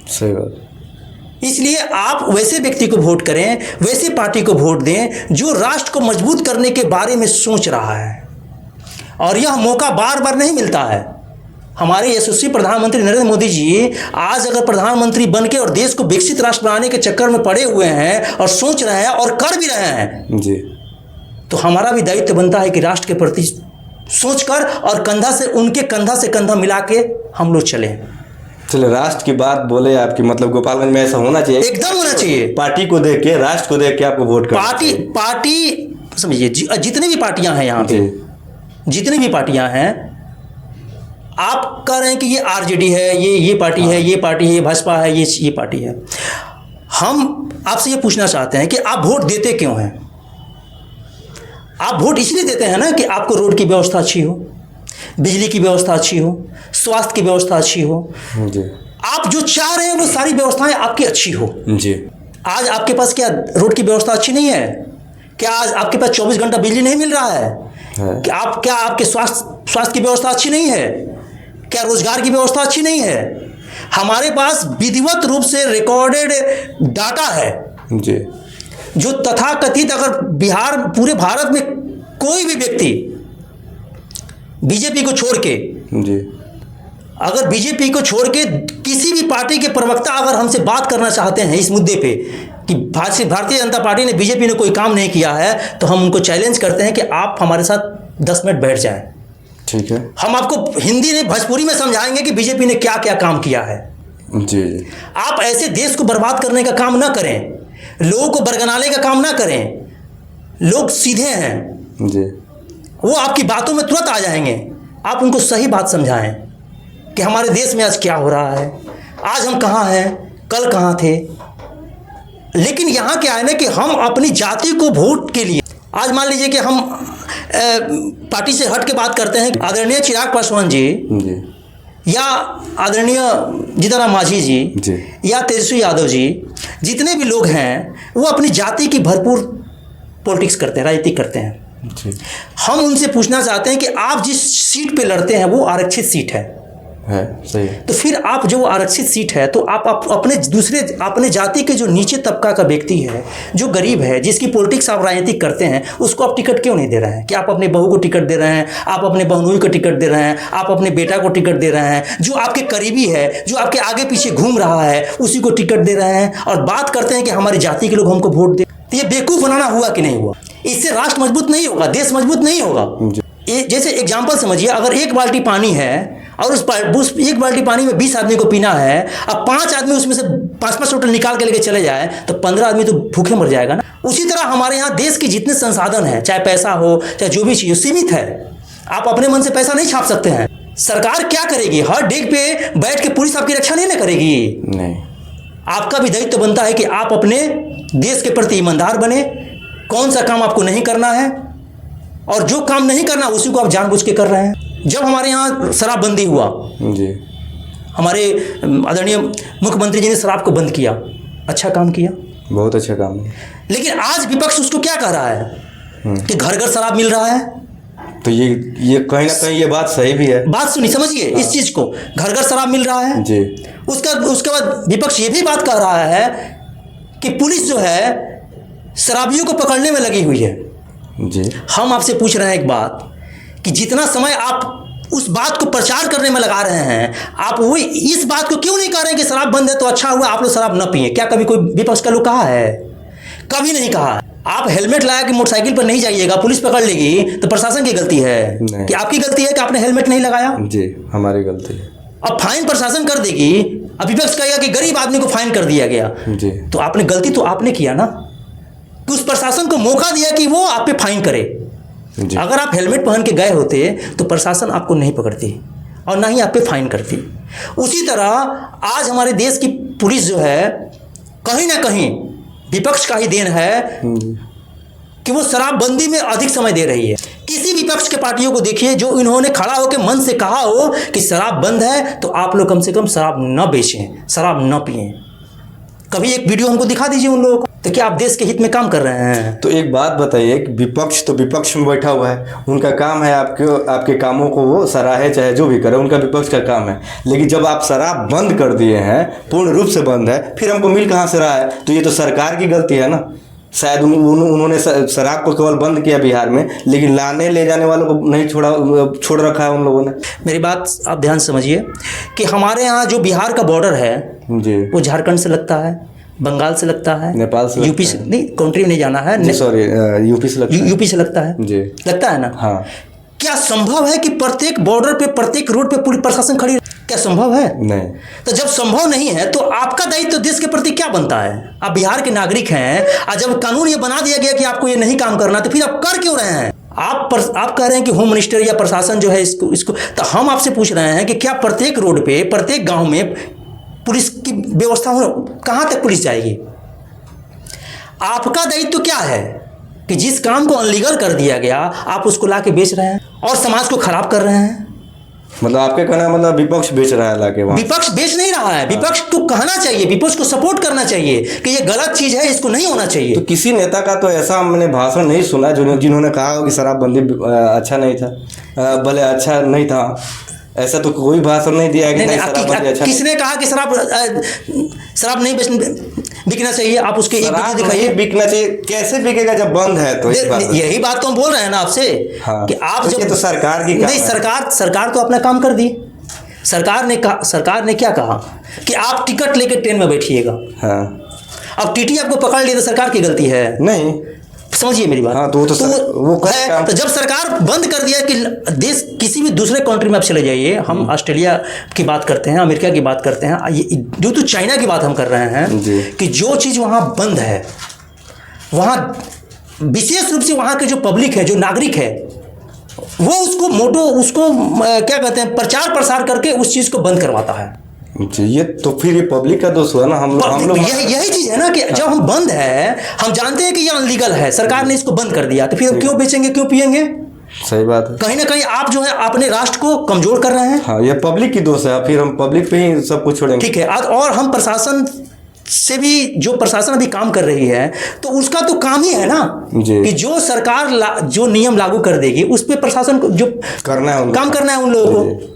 सही बात। इसलिए आप वैसे व्यक्ति को वोट करें, वैसे पार्टी को वोट दें जो राष्ट्र को मजबूत करने के बारे में सोच रहा है। और यह मौका बार बार नहीं मिलता है। हमारे यशस्वी प्रधानमंत्री नरेंद्र मोदी जी आज अगर प्रधानमंत्री बन के और देश को विकसित राष्ट्र बनाने के चक्कर में पड़े हुए हैं और सोच रहे हैं और कर भी रहे हैं जी, तो हमारा भी दायित्व बनता है कि राष्ट्र के प्रति सोचकर और उनके कंधा से कंधा मिला के हम लोग चलें। चले राष्ट्र की बात बोले आपकी, मतलब गोपालगंज में ऐसा होना चाहिए, एकदम होना चाहिए। पार्टी को देख के, राष्ट्र को देख के आपको वोट करना चाहिए। पार्टी समझिए, जितनी भी पार्टियां हैं यहाँ पे, जितनी भी पार्टियां हैं, आप कह रहे हैं कि ये आरजेडी है, ये पार्टी है, ये पार्टी है, ये भाजपा है, ये पार्टी है। हम आपसे ये पूछना चाहते हैं कि आप वोट देते क्यों हैं? आप वोट इसलिए देते हैं ना कि आपको रोड की व्यवस्था अच्छी हो, बिजली की व्यवस्था अच्छी हो, स्वास्थ्य की व्यवस्था अच्छी हो जी। आप जो चाह रहे हैं वो सारी व्यवस्थाएं आपकी अच्छी हो जी। आज आपके पास क्या रोड की व्यवस्था अच्छी नहीं है? क्या आज आपके पास 24 घंटा बिजली नहीं मिल रहा है? क्या आपके स्वास्थ्य की व्यवस्था अच्छी नहीं है? क्या रोजगार की व्यवस्था अच्छी नहीं है? हमारे पास विधिवत रूप से रिकॉर्डेड डाटा है जी, जो तथाकथित अगर पूरे भारत में कोई भी व्यक्ति बीजेपी को छोड़ के जी, अगर बीजेपी को छोड़ के किसी भी पार्टी के प्रवक्ता अगर हमसे बात करना चाहते हैं इस मुद्दे पे कि भारतीय जनता पार्टी ने, बीजेपी ने कोई काम नहीं किया है, तो हम उनको चैलेंज करते हैं कि आप हमारे साथ 10 मिनट बैठ जाएं। ठीक है, हम आपको हिंदी में, भोजपुरी में समझाएंगे कि बीजेपी ने क्या क्या काम किया है। जी। आप ऐसे देश को बर्बाद करने का काम ना करें, लोगों को बरगनाने का काम ना करें। लोग सीधे हैं जी, वो आपकी बातों में तुरंत आ जाएंगे। आप उनको सही बात समझाएं कि हमारे देश में आज क्या हो रहा है, आज हम कहाँ हैं, कल कहाँ थे। लेकिन यहाँ क्या है ना कि हम अपनी जाति को वोट के लिए, आज मान लीजिए कि हम पार्टी से हट के बात करते हैं, आदरणीय चिराग पासवान जी या आदरणीय जीतन मांझी जी या तेजस्वी यादव जी, जितने भी लोग हैं वो अपनी जाति की भरपूर पॉलिटिक्स करते हैं, राजनीति करते हैं। हम उनसे पूछना चाहते हैं कि आप जिस सीट पे लड़ते हैं वो आरक्षित सीट है सही है। तो फिर आप जो आरक्षित सीट है तो आप अपने जाति के जो नीचे तबका का व्यक्ति है, जो गरीब है, जिसकी पॉलिटिक्स आप राजनीतिक करते हैं, उसको आप टिकट क्यों नहीं दे रहे हैं? कि आप अपने बहू को टिकट दे रहे हैं, आप अपने बहनोई को टिकट दे रहे हैं, आप अपने बेटा को टिकट दे रहे हैं, जो आपके करीबी है, जो आपके आगे पीछे घूम रहा है, उसी को टिकट दे रहे हैं और बात करते हैं कि हमारी जाति के लोग हमको वोट दे। तो ये बेवकूफ़ बनाना हुआ कि नहीं हुआ? इससे राष्ट्र मजबूत नहीं होगा, देश मजबूत नहीं होगा। जैसे एग्जाम्पल समझिए, अगर एक बाल्टी पानी है और उस एक बाल्टी पानी में 20 आदमी को पीना है, अब 5 आदमी उसमें से 5-5 बोतल निकाल के लेके चले जाए तो 15 आदमी तो भूखे मर जाएगा ना। उसी तरह हमारे यहाँ देश के जितने संसाधन हैं, चाहे पैसा हो चाहे जो भी चीज़ हो, सीमित है। आप अपने मन से पैसा नहीं छाप सकते हैं। सरकार क्या करेगी? हर डेग पे बैठ के पुलिस आपकी रक्षा नहीं ना करेगी। नहीं, आपका भी दायित्व बनता है कि आप अपने देश के प्रति ईमानदार बने। कौन सा काम आपको नहीं करना है और जो काम नहीं करना उसी को आप जानबूझ के कर रहे हैं। जब हमारे यहाँ शराबबंदी हुआ जी, हमारे आदरणीय मुख्यमंत्री जी ने शराब को बंद किया, अच्छा काम किया, बहुत अच्छा काम। लेकिन आज विपक्ष उसको क्या कह रहा है कि घर घर शराब मिल रहा है। तो ये कहीं ना कहीं ये बात सही भी है। बात सुनी, समझिए इस चीज को, घर घर शराब मिल रहा है जी। उसके बाद विपक्ष ये भी बात कह रहा है कि पुलिस जो है शराबियों को पकड़ने में लगी हुई है जी। हम आपसे पूछ रहे हैं एक बात कि जितना समय आप उस बात को प्रचार करने में लगा रहे हैं, आप वो इस बात को क्यों नहीं कह रहे हैं कि शराब बंद है तो अच्छा हुआ, आप लोग शराब न पिए? क्या कभी कोई विपक्ष का लोग कहा है? कभी नहीं कहा। आप हेलमेट लगा के मोटरसाइकिल पर नहीं जाइएगा, पुलिस पकड़ लेगी तो प्रशासन की गलती है कि आपकी गलती है कि आपने हेलमेट नहीं लगाया? जी, हमारी गलती है। अब फाइन प्रशासन कर देगी, अब विपक्ष कहेगा कि गरीब आदमी को फाइन कर दिया गया जी। तो आपने गलती तो आपने किया ना, कि उस प्रशासन को मौका दिया कि वो आप पे फाइन करे। अगर आप हेलमेट पहन के गए होते तो प्रशासन आपको नहीं पकड़ती और ना ही आप पे फाइन करती। उसी तरह आज हमारे देश की पुलिस जो है कहीं ना कहीं विपक्ष का ही देन है कि वो शराबबंदी में अधिक समय दे रही है। किसी विपक्ष के पार्टियों को देखिए जो इन्होंने खड़ा होकर मन से कहा हो कि शराब बंद है तो आप लोग कम से कम शराब न बेचें, शराब न पिएं। कभी एक वीडियो हमको दिखा दीजिए उन लोगों को, तो क्या आप देश के हित में काम कर रहे हैं? तो एक बात बताइए, विपक्ष तो विपक्ष में बैठा हुआ है, उनका काम है आपके कामों को वो सराहे, चाहे जो भी करे, उनका विपक्ष का काम है। लेकिन जब आप शराब बंद कर दिए हैं, पूर्ण रूप से बंद है, फिर हमको मिल कहाँ से रहा है? तो ये तो सरकार की गलती है ना। शायद उन्होंने शराब को केवल बंद किया बिहार में, लेकिन लाने ले जाने वालों को नहीं छोड़ रखा है उन लोगों ने। मेरी बात आप ध्यान से समझिए कि हमारे यहाँ जो बिहार का बॉर्डर है जी, वो झारखंड से लगता है, बंगाल से लगता है, नेपाल से, यूपी से, नहीं कंट्री में नहीं जाना है, सॉरी यूपी से लगता है, यूपी से लगता है जी, लगता है ना। हाँ, क्या संभव है कि प्रत्येक बॉर्डर पे, प्रत्येक रोड पे पुलिस प्रशासन खड़ी? क्या संभव है? नहीं। तो जब संभव नहीं है तो आपका दायित्व तो देश के प्रति क्या बनता है? आप बिहार के नागरिक हैं और जब कानून ये बना दिया गया कि आपको ये नहीं काम करना, तो फिर आप कर क्यों रहे हैं? आप कह रहे हैं कि होम मिनिस्टर या प्रशासन जो है इसको तो हम आपसे पूछ रहे हैं कि क्या प्रत्येक रोड पे, प्रत्येक गांव में पुलिस की व्यवस्था हो? कहां तक पुलिस जाएगी? आपका दायित्व क्या है कि जिस काम को अनलीगल कर दिया गया आप उसको ला के बेच रहे हैं और समाज को खराब कर रहे हैं। मतलब आपके कहना मतलब विपक्ष बेच रहा है लाके वहाँ? विपक्ष बेच नहीं रहा है, विपक्ष को कहना चाहिए, विपक्ष को सपोर्ट करना चाहिए कि ये गलत चीज है, इसको नहीं होना चाहिए। तो किसी नेता का तो ऐसा मैंने भाषण नहीं सुना जिन्होंने कहा कि शराबबंदी अच्छा नहीं था, भले अच्छा नहीं था, ऐसा तो कोई भाषण नहीं दिया है कि नहीं शराबबंदी अच्छा। किसने कहा कि शराब नहीं बिकना चाहिए? आप उसके एक वीडियो दिखाइए। बिकना चाहिए, कैसे बिकेगा जब बंद है? तो यही बात तो हम बोल रहे हैं ना आपसे। हाँ, कि आप जब तो सरकार की नहीं, सरकार तो अपना काम कर दी। सरकार ने क्या कहा कि आप टिकट लेके ट्रेन में बैठिएगा। हाँ, अब टीटी आपको पकड़ लिया तो सरकार की गलती है? नहीं, समझिए मेरी बात। हाँ, तो वो है। तो जब सरकार बंद कर दिया कि देश किसी भी दूसरे कंट्री में आप चले जाइए, हम ऑस्ट्रेलिया की बात करते हैं, अमेरिका की बात करते हैं, जो तो चाइना की बात हम कर रहे हैं कि जो चीज़ वहाँ बंद है, वहाँ विशेष रूप से वहाँ के जो पब्लिक है, जो नागरिक है, वो उसको क्या कहते हैं, प्रचार प्रसार करके उस चीज़ को बंद करवाता है। जी, ये तो फिर ये पब्लिक का दोष हुआ ना। हम लोग यही चीज है ना कि जब हम बंद है, हम जानते हैं कि ये अनलीगल है, सरकार ने इसको बंद कर दिया, तो फिर क्यों बेचेंगे, क्यों पिएंगे? सही बात है। कहीं ना कहीं आप जो है अपने राष्ट्र को कमजोर कर रहे हैं। हाँ, ये पब्लिक की दोष है, फिर हम पब्लिक पे ही सब कुछ छोड़ेंगे। ठीक है, और हम प्रशासन से भी, जो प्रशासन अभी काम कर रही है, तो उसका तो काम ही है ना कि जो सरकार जो नियम लागू कर देगी उस पर प्रशासन को जो करना है, काम करना है उन लोगों को।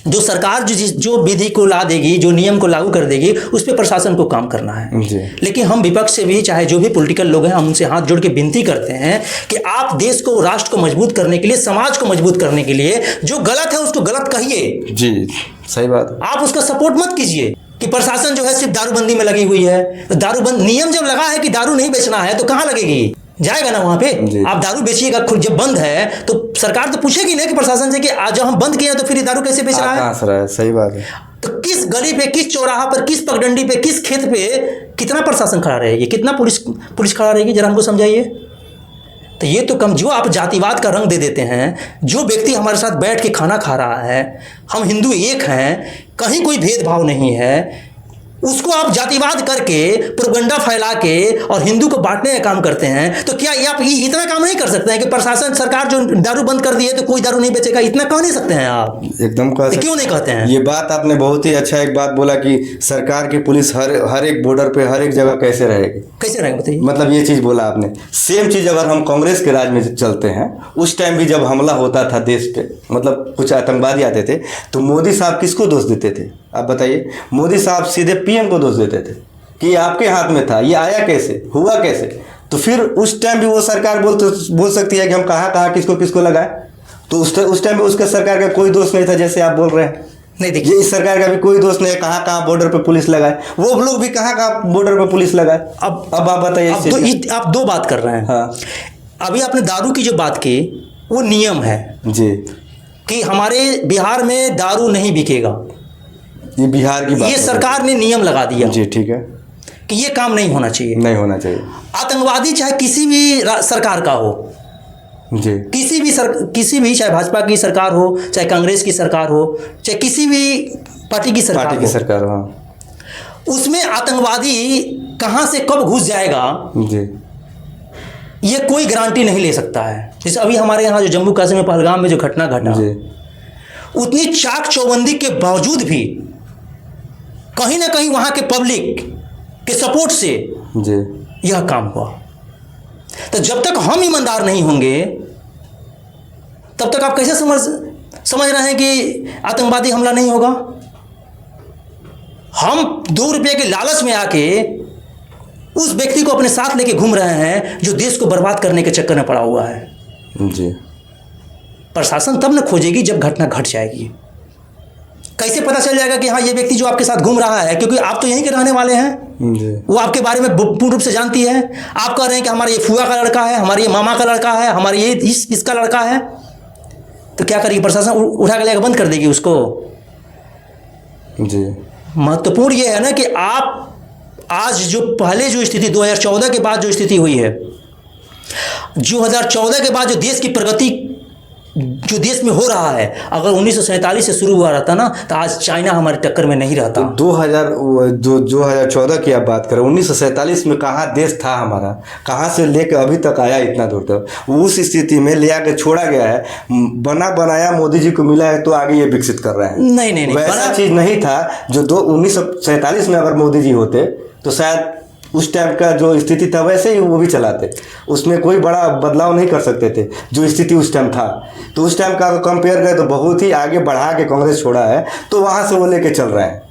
जो सरकार जो विधि को ला देगी, जो नियम को लागू कर देगी, उस पर प्रशासन को काम करना है। लेकिन हम विपक्ष से भी, चाहे जो भी पॉलिटिकल लोग हैं, हम उनसे हाथ जोड़ के विनती करते हैं कि आप देश को, राष्ट्र को मजबूत करने के लिए, समाज को मजबूत करने के लिए जो गलत है उसको गलत कहिए। जी, सही बात है। आप उसका सपोर्ट मत कीजिए कि प्रशासन जो है सिर्फ दारूबंदी में लगी हुई है। तो दारूबंद नियम जब लगा है कि दारू नहीं बेचना है, तो कहाँ लगेगी? जाएगा ना वहां पे। आप दारू बेचिएगा, खुद जब बंद है तो सरकार तो पूछेगी ना कि प्रशासन से कि आज जब हम बंद किए तो फिर ये दारू कैसे बेच रहा है? सही बात है। तो किस गली पे, किस चौराहा पर, किस पगडंडी पे, किस खेत पे कितना प्रशासन खड़ा रहेगी, कितना पुलिस खड़ा रहेगी? जरा हमको समझाइए। तो ये तो जो आप जातिवाद का रंग दे देते हैं, जो व्यक्ति हमारे साथ बैठ के खाना खा रहा है, हम हिंदू एक हैं, कहीं कोई भेदभाव नहीं है, उसको आप जातिवाद करके, प्रोपेगेंडा फैला के और हिंदू को बांटने का काम करते हैं। तो क्या आप इतना काम नहीं कर सकते हैं कि प्रशासन, सरकार जो दारू बंद कर दी है तो कोई दारू नहीं बेचेगा? इतना कह नहीं सकते हैं आप? एकदम कह सकते। क्यों नहीं कहते हैं? ये बात आपने बहुत ही अच्छा एक बात बोला कि सरकार की पुलिस हर एक बॉर्डर पे, हर एक जगह कैसे रहेगी, कैसे रहेगा बताइए। मतलब ये चीज़ बोला आपने। सेम चीज़ अगर हम कांग्रेस के राज में चलते हैं, उस टाइम भी जब हमला होता था देश पे, मतलब कुछ आतंकवादी आते थे, तो मोदी साहब किसको दोष देते थे? आप बताइए। मोदी साहब सीधे पीएम को दोष देते थे कि आपके हाथ में था, ये आया कैसे, हुआ कैसे? तो फिर उस टाइम भी वो सरकार बोल सकती है कि हम कहाँ किसको लगाए। तो उस टाइम भी उसके सरकार का कोई दोष नहीं था, जैसे आप बोल रहे हैं। नहीं, देखिए, इस सरकार का भी कोई दोष नहीं है, कहाँ बॉर्डर पे पुलिस लगाए, वो लोग भी कहाँ बॉर्डर पे पुलिस लगाए। अब आप बताइए। आप दो बात कर रहे हैं। हाँ, अभी आपने दारू की जो बात की, वो नियम है जी कि हमारे बिहार में दारू नहीं बिकेगा। ये बिहार की बात, ये सरकार ने नियम लगा दिया जी, ठीक है, कि ये काम नहीं होना चाहिए, नहीं होना चाहिए। आतंकवादी चाहे किसी भी सरकार का हो, जी, किसी भी चाहे भाजपा की सरकार हो, चाहे कांग्रेस की सरकार हो, चाहे किसी भी पार्टी की सरकार हो, हाँ, उसमें आतंकवादी कहां से कब घुस जाएगा, जी, ये कोई गारंटी नहीं ले सकता है। जैसे अभी हमारे यहाँ जो जम्मू कश्मीर में पहलगाम में जो घटना घटा, उतनी चाक चौबंदी के बावजूद भी कहीं ना कहीं वहां के पब्लिक के सपोर्ट से यह काम हुआ। तो जब तक हम ईमानदार नहीं होंगे, तब तक आप कैसे समझ रहे हैं कि आतंकवादी हमला नहीं होगा? हम 2 रुपये के लालच में आके उस व्यक्ति को अपने साथ लेके घूम रहे हैं जो देश को बर्बाद करने के चक्कर में पड़ा हुआ है। जी। प्रशासन तब न खोजेगी जब घटना घट जाएगी। कैसे पता चल जाएगा कि हाँ ये व्यक्ति जो आपके साथ घूम रहा है, क्योंकि आप तो यहीं के रहने वाले हैं जी। वो आपके बारे में पूर्ण रूप से जानती है। आप कह रहे हैं कि हमारे ये फुआ का लड़का है, हमारे ये मामा का लड़का है, हमारे ये इसका लड़का है, तो क्या करेगी प्रशासन? उठा के लेकर बंद कर देगी उसको। जी। महत्वपूर्ण ये है ना कि आप आज जो पहले जो स्थिति 2014 के बाद जो स्थिति हुई है, 2014 के बाद जो देश की प्रगति जो देश में हो रहा है, अगर 1947 से शुरू हुआ रहता ना तो आज चाइना हमारे टक्कर में नहीं रहता। 2014 की आप बात करें, 1947 में कहाँ देश था हमारा, कहाँ से लेकर अभी तक आया इतना दूर तक। उस स्थिति में ले आकर छोड़ा गया है, बना बनाया मोदी जी को मिला है तो आगे ये विकसित कर रहे हैं। नहीं वैसा चीज़ नहीं था जो 1947 में अगर मोदी जी होते तो शायद उस टाइम का जो स्थिति था वैसे ही वो भी चलाते, उसमें कोई बड़ा बदलाव नहीं कर सकते थे जो स्थिति उस टाइम था। तो उस टाइम का कंपेयर करें तो बहुत ही आगे बढ़ा के कांग्रेस छोड़ा है, तो वहाँ से वो लेके चल रहे हैं।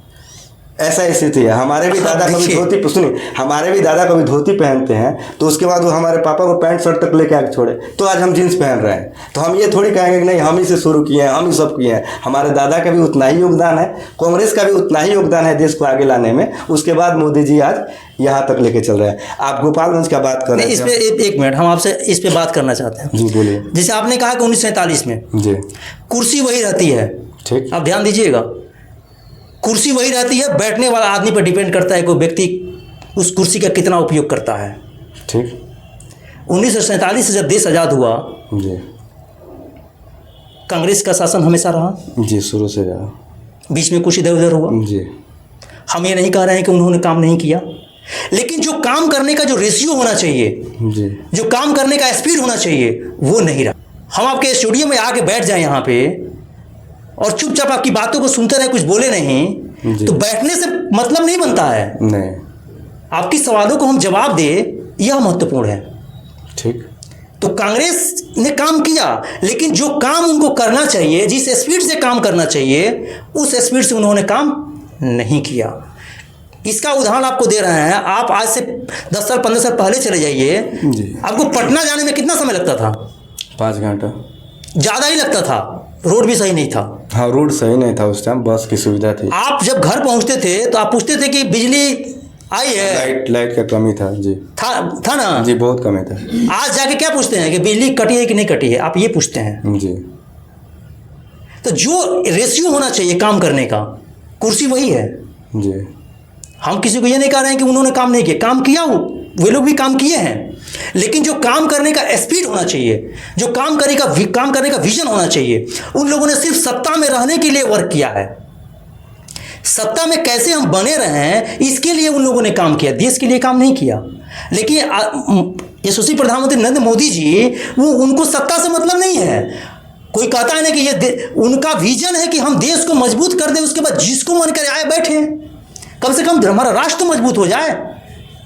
ऐसा स्थिति है। हमारे भी दादा कभी धोती, सुनिए, हमारे भी दादा कभी धोती पहनते हैं तो उसके बाद वो हमारे पापा को पैंट शर्ट तक लेके आके छोड़े, तो आज हम जीन्स पहन रहे हैं। तो हम ये थोड़ी कहेंगे कि नहीं हम ही से शुरू किए हैं, हम ही सब किए हैं। हमारे दादा का भी उतना ही योगदान है, कांग्रेस का भी उतना ही योगदान है देश को आगे लाने में। उसके बाद मोदी जी आज यहाँ तक लेके चल रहे हैं। आप गोपालगंज का बात कर रहे हैं, इस पे एक मिनट हम आपसे इस पे बात करना चाहते हैं। जी बोलिए। जैसे आपने कहा कि 1947 में जी कुर्सी वही रहती है, ठीक, आप ध्यान दीजिएगा, कुर्सी वही रहती है, बैठने वाला आदमी पर डिपेंड करता है कोई व्यक्ति उस कुर्सी का कितना उपयोग करता है। ठीक। 1947 से जब देश आज़ाद हुआ, जी, कांग्रेस का शासन हमेशा रहा। जी, शुरू से रहा, बीच में कुछ इधर उधर हुआ। जी। हम ये नहीं कह रहे हैं कि उन्होंने काम नहीं किया, लेकिन जो काम करने का जो रेशियो होना चाहिए, जी, जो काम करने का स्पीड होना चाहिए, वो नहीं रहा। हम आपके स्टूडियो में आके बैठ जाए यहाँ पे और चुपचाप आपकी बातों को सुनते रहे, कुछ बोले नहीं, तो बैठने से मतलब नहीं बनता है। नहीं, आपकी सवालों को हम जवाब दे, यह महत्वपूर्ण है। ठीक। तो कांग्रेस ने काम किया, लेकिन जो काम उनको करना चाहिए, जिस स्पीड से काम करना चाहिए, उस स्पीड से उन्होंने काम नहीं किया। इसका उदाहरण आपको दे रहे हैं। आप आज से 10 साल 15 साल पहले चले जाइए, आपको पटना जाने में कितना समय लगता था? 5 घंटा, ज़्यादा ही लगता था। रोड भी सही नहीं था। हाँ, रोड सही नहीं था उस टाइम, बस की सुविधा थी। आप जब घर पहुंचते थे तो आप पूछते थे कि बिजली आई है? लाइट का कमी था। जी, था ना जी, बहुत कमी था। आज जाके क्या पूछते हैं कि बिजली कटी है कि नहीं कटी है? आप ये पूछते हैं। जी। तो जो रेशियो होना चाहिए काम करने का, कुर्सी वही है। जी। हम किसी को ये नहीं कह रहे हैं कि उन्होंने काम नहीं किया, काम किया, वे लोग भी काम किए हैं, लेकिन जो काम करने का स्पीड होना चाहिए, जो काम करने का विजन होना चाहिए, उन लोगों ने सिर्फ सत्ता में रहने के लिए वर्क किया है। सत्ता में कैसे हम बने रहें इसके लिए उन लोगों ने काम किया, देश के लिए काम नहीं किया। लेकिन यशस्वी प्रधानमंत्री नरेंद्र मोदी जी, वो उनको सत्ता से मतलब नहीं है। कोई कहता है ना कि ये उनका विजन है कि हम देश को मजबूत कर दें, उसके बाद जिसको मन करे आए बैठे, कम से कम हमारा राष्ट्र तो मजबूत हो जाए।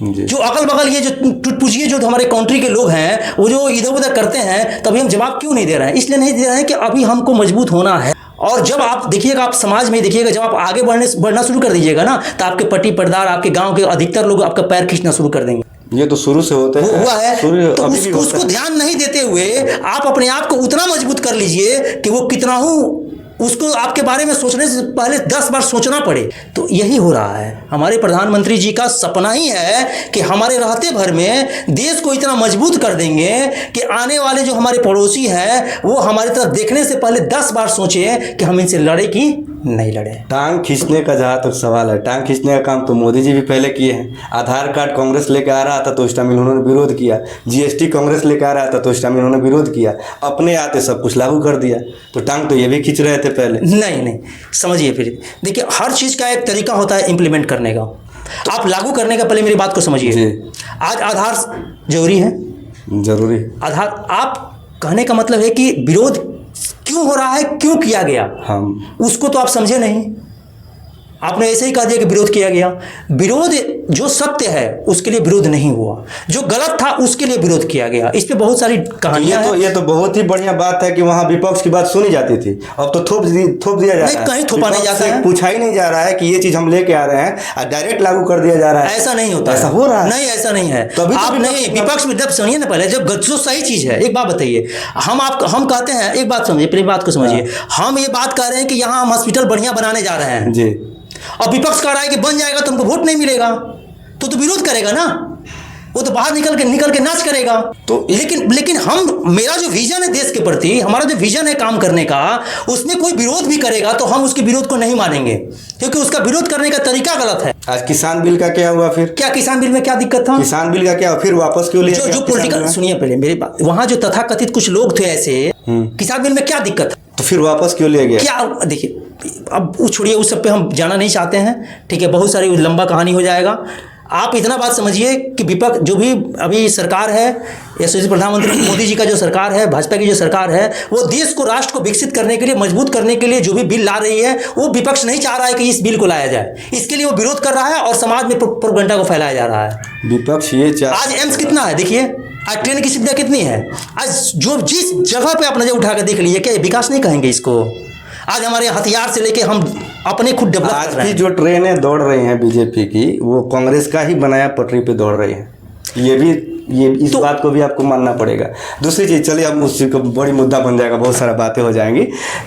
जो अगल बगल ये जो टुटपुजिए जो हमारे कंट्री के लोग हैं, वो जो इधर उधर करते हैं, तभी हम जवाब क्यों नहीं दे रहे हैं? इसलिए नहीं दे रहे हैं कि अभी हमको मजबूत होना है। और जब आप देखिएगा, आप समाज में देखिएगा, जब आप आगे बढ़ना शुरू कर दीजिएगा ना, तो आपके पट्टी पटदार, आपके गांव के अधिकतर लोग आपका पैर खींचना शुरू कर देंगे। ये तो शुरू से होता है, हुआ है। तो उसको ध्यान नहीं देते हुए आप अपने आप को उतना मजबूत कर लीजिए कि वो कितना उसको आपके बारे में सोचने से पहले 10 बार सोचना पड़े। तो यही हो रहा है। हमारे प्रधानमंत्री जी का सपना ही है कि हमारे रहते भर में देश को इतना मजबूत कर देंगे कि आने वाले जो हमारे पड़ोसी हैं वो हमारी तरफ देखने से पहले 10 बार सोचें कि हम इनसे लड़े कि नहीं लड़े। टांग खींचने का जहाँ तक सवाल है, टांग खींचने का काम तो मोदी जी भी पहले किए हैं। आधार कार्ड कांग्रेस लेकर आ रहा था तो उस टाइम इन्होंने विरोध किया। जीएसटी कांग्रेस लेकर आ रहा था तो उस टाइम इन्होंने विरोध किया। अपने आते सब कुछ लागू कर दिया, तो टांग तो ये भी खींच रहे थे पहले। नहीं समझिए, फिर देखिए, हर चीज़ का एक तरीका होता है इम्प्लीमेंट करने का। आप लागू करने का पहले मेरी बात को समझिए। आज आधार जरूरी है, जरूरी आधार। आप कहने का मतलब है कि विरोध क्यों हो रहा है, क्यों किया गया, हम उसको तो आप समझे नहीं। आपने ऐसे ही कह दिया कि विरोध किया गया। विरोध जो सत्य है उसके लिए विरोध नहीं हुआ, जो गलत था उसके लिए विरोध किया गया। इस पे बहुत सारी कहानियां हैं। ये तो बहुत ही बढ़िया बात है कि वहाँ विपक्ष की बात सुनी जाती थी, अब तो थोप दिया जा रहा है। कहीं थोपा नहीं जाता है, पूछा ही नहीं जा रहा है कि ये चीज हम लेके आ रहे हैं और डायरेक्ट लागू कर दिया जा रहा है। ऐसा नहीं होता, ऐसा हो रहा है नहीं, ऐसा नहीं है। तो आप नहीं, विपक्ष में जब सुनिए ना, पहले जब जो सही चीज है, एक बात बताइए, हम कहते हैं, एक बात समझिए, अपनी बात को समझिए, हम ये बात कर रहे हैं कि यहाँ हम हॉस्पिटल बढ़िया बनाने जा रहे हैं जी, और विपक्ष कह रहा है कि बन जाएगा तो हमको वोट नहीं मिलेगा, तो विरोध करेगा ना, वो तो बाहर निकल के नाच करेगा। तो लेकिन मेरा जो विजन है देश के प्रति, हमारा जो विजन है काम करने का, उसमें कोई विरोध भी करेगा तो हम उसके विरोध को नहीं मानेंगे, क्योंकि उसका विरोध करने का तरीका गलत है। आज किसान बिल का क्या हुआ फिर? क्या किसान बिल में क्या दिक्कत था? किसान बिल का क्या फिर वापस क्यों लिया? जो पोलिटिकल, सुनिए पहले मेरी बात, वहां जो तथाकथित कुछ लोग थे ऐसे, किसान बिल में क्या दिक्कत था? तो फिर वापस क्यों लिया गया? क्या देखिए, अब छोड़िए, उस सब पे हम जाना नहीं चाहते हैं, ठीक है, बहुत सारी लंबा कहानी हो जाएगा। आप इतना बात समझिए कि विपक्ष जो भी अभी सरकार है, यशस्वी प्रधानमंत्री मोदी जी का जो सरकार है, भाजपा की जो सरकार है, वो देश को, राष्ट्र को विकसित करने के लिए, मजबूत करने के लिए जो भी बिल ला रही है, वो विपक्ष नहीं चाह रहा है कि इस बिल को लाया जाए। इसके लिए वो विरोध कर रहा है और समाज में प्रोपेगेंडा को फैलाया जा रहा है। विपक्ष ये आज एम्स कितना है देखिए, आज ट्रेन की सुविधा कितनी है, आज जो जिस जगह पे आप नजर उठा कर देख लीजिए, क्या विकास नहीं कहेंगे इसको? आज हमारे हथियार से लेके हम अपने खुद डेवलप कर रहे हैं। आज भी जो ट्रेनें दौड़ रही हैं बीजेपी की, वो कांग्रेस का ही बनाया पटरी पे दौड़ रही हैं। ये इस बात को भी आपको मानना पड़ेगा। दूसरी चीज़, चलिए हम उसी को बड़ी मुद्दा बन जाएगा, बहुत सारा बातें हो जाएंगी।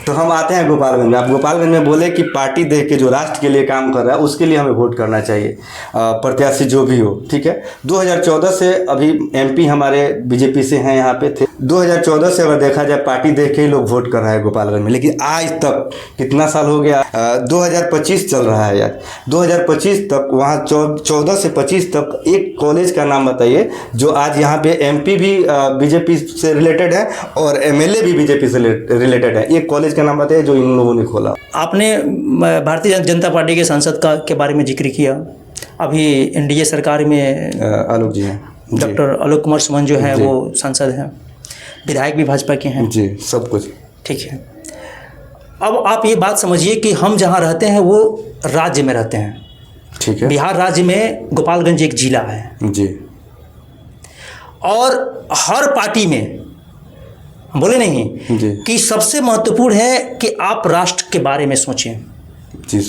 तो हम आते हैं गोपालगंज में। आप गोपालगंज में बोले कि पार्टी देख के जो राष्ट्र के लिए काम कर रहा है उसके लिए हमें वोट करना चाहिए, प्रत्याशी जो भी हो, ठीक है। 2014 से अभी एमपी हमारे बीजेपी से हैं, यहाँ पे थे। 2014 से अगर देखा जाए, पार्टी देख के ही लोग वोट कर रहे हैं गोपालगंज में। लेकिन आज तक कितना साल हो गया, 2025 चल रहा है यार, 2025 तक वहाँ 14 से 25 तक एक कॉलेज का नाम बताइए जो आज यहाँ पे एमपी भी बीजेपी से रिलेटेड है और एमएलए भी बीजेपी से रिलेटेड है। एक कॉलेज का नाम बताइए जो इन लोगों ने खोला। आपने भारतीय जनता पार्टी के सांसद के बारे में जिक्र किया। अभी एनडीए सरकार में आलोक जी हैं, डॉक्टर आलोक कुमार सुमन जो है वो सांसद हैं, विधायक भी भाजपा के हैं जी, सब कुछ ठीक है। अब आप ये बात समझिए कि हम जहाँ रहते हैं वो राज्य में रहते हैं, ठीक है। बिहार राज्य में गोपालगंज एक जिला है जी, और हर पार्टी में बोले नहीं जी कि सबसे महत्वपूर्ण है कि आप राष्ट्र के बारे में सोचें। जी,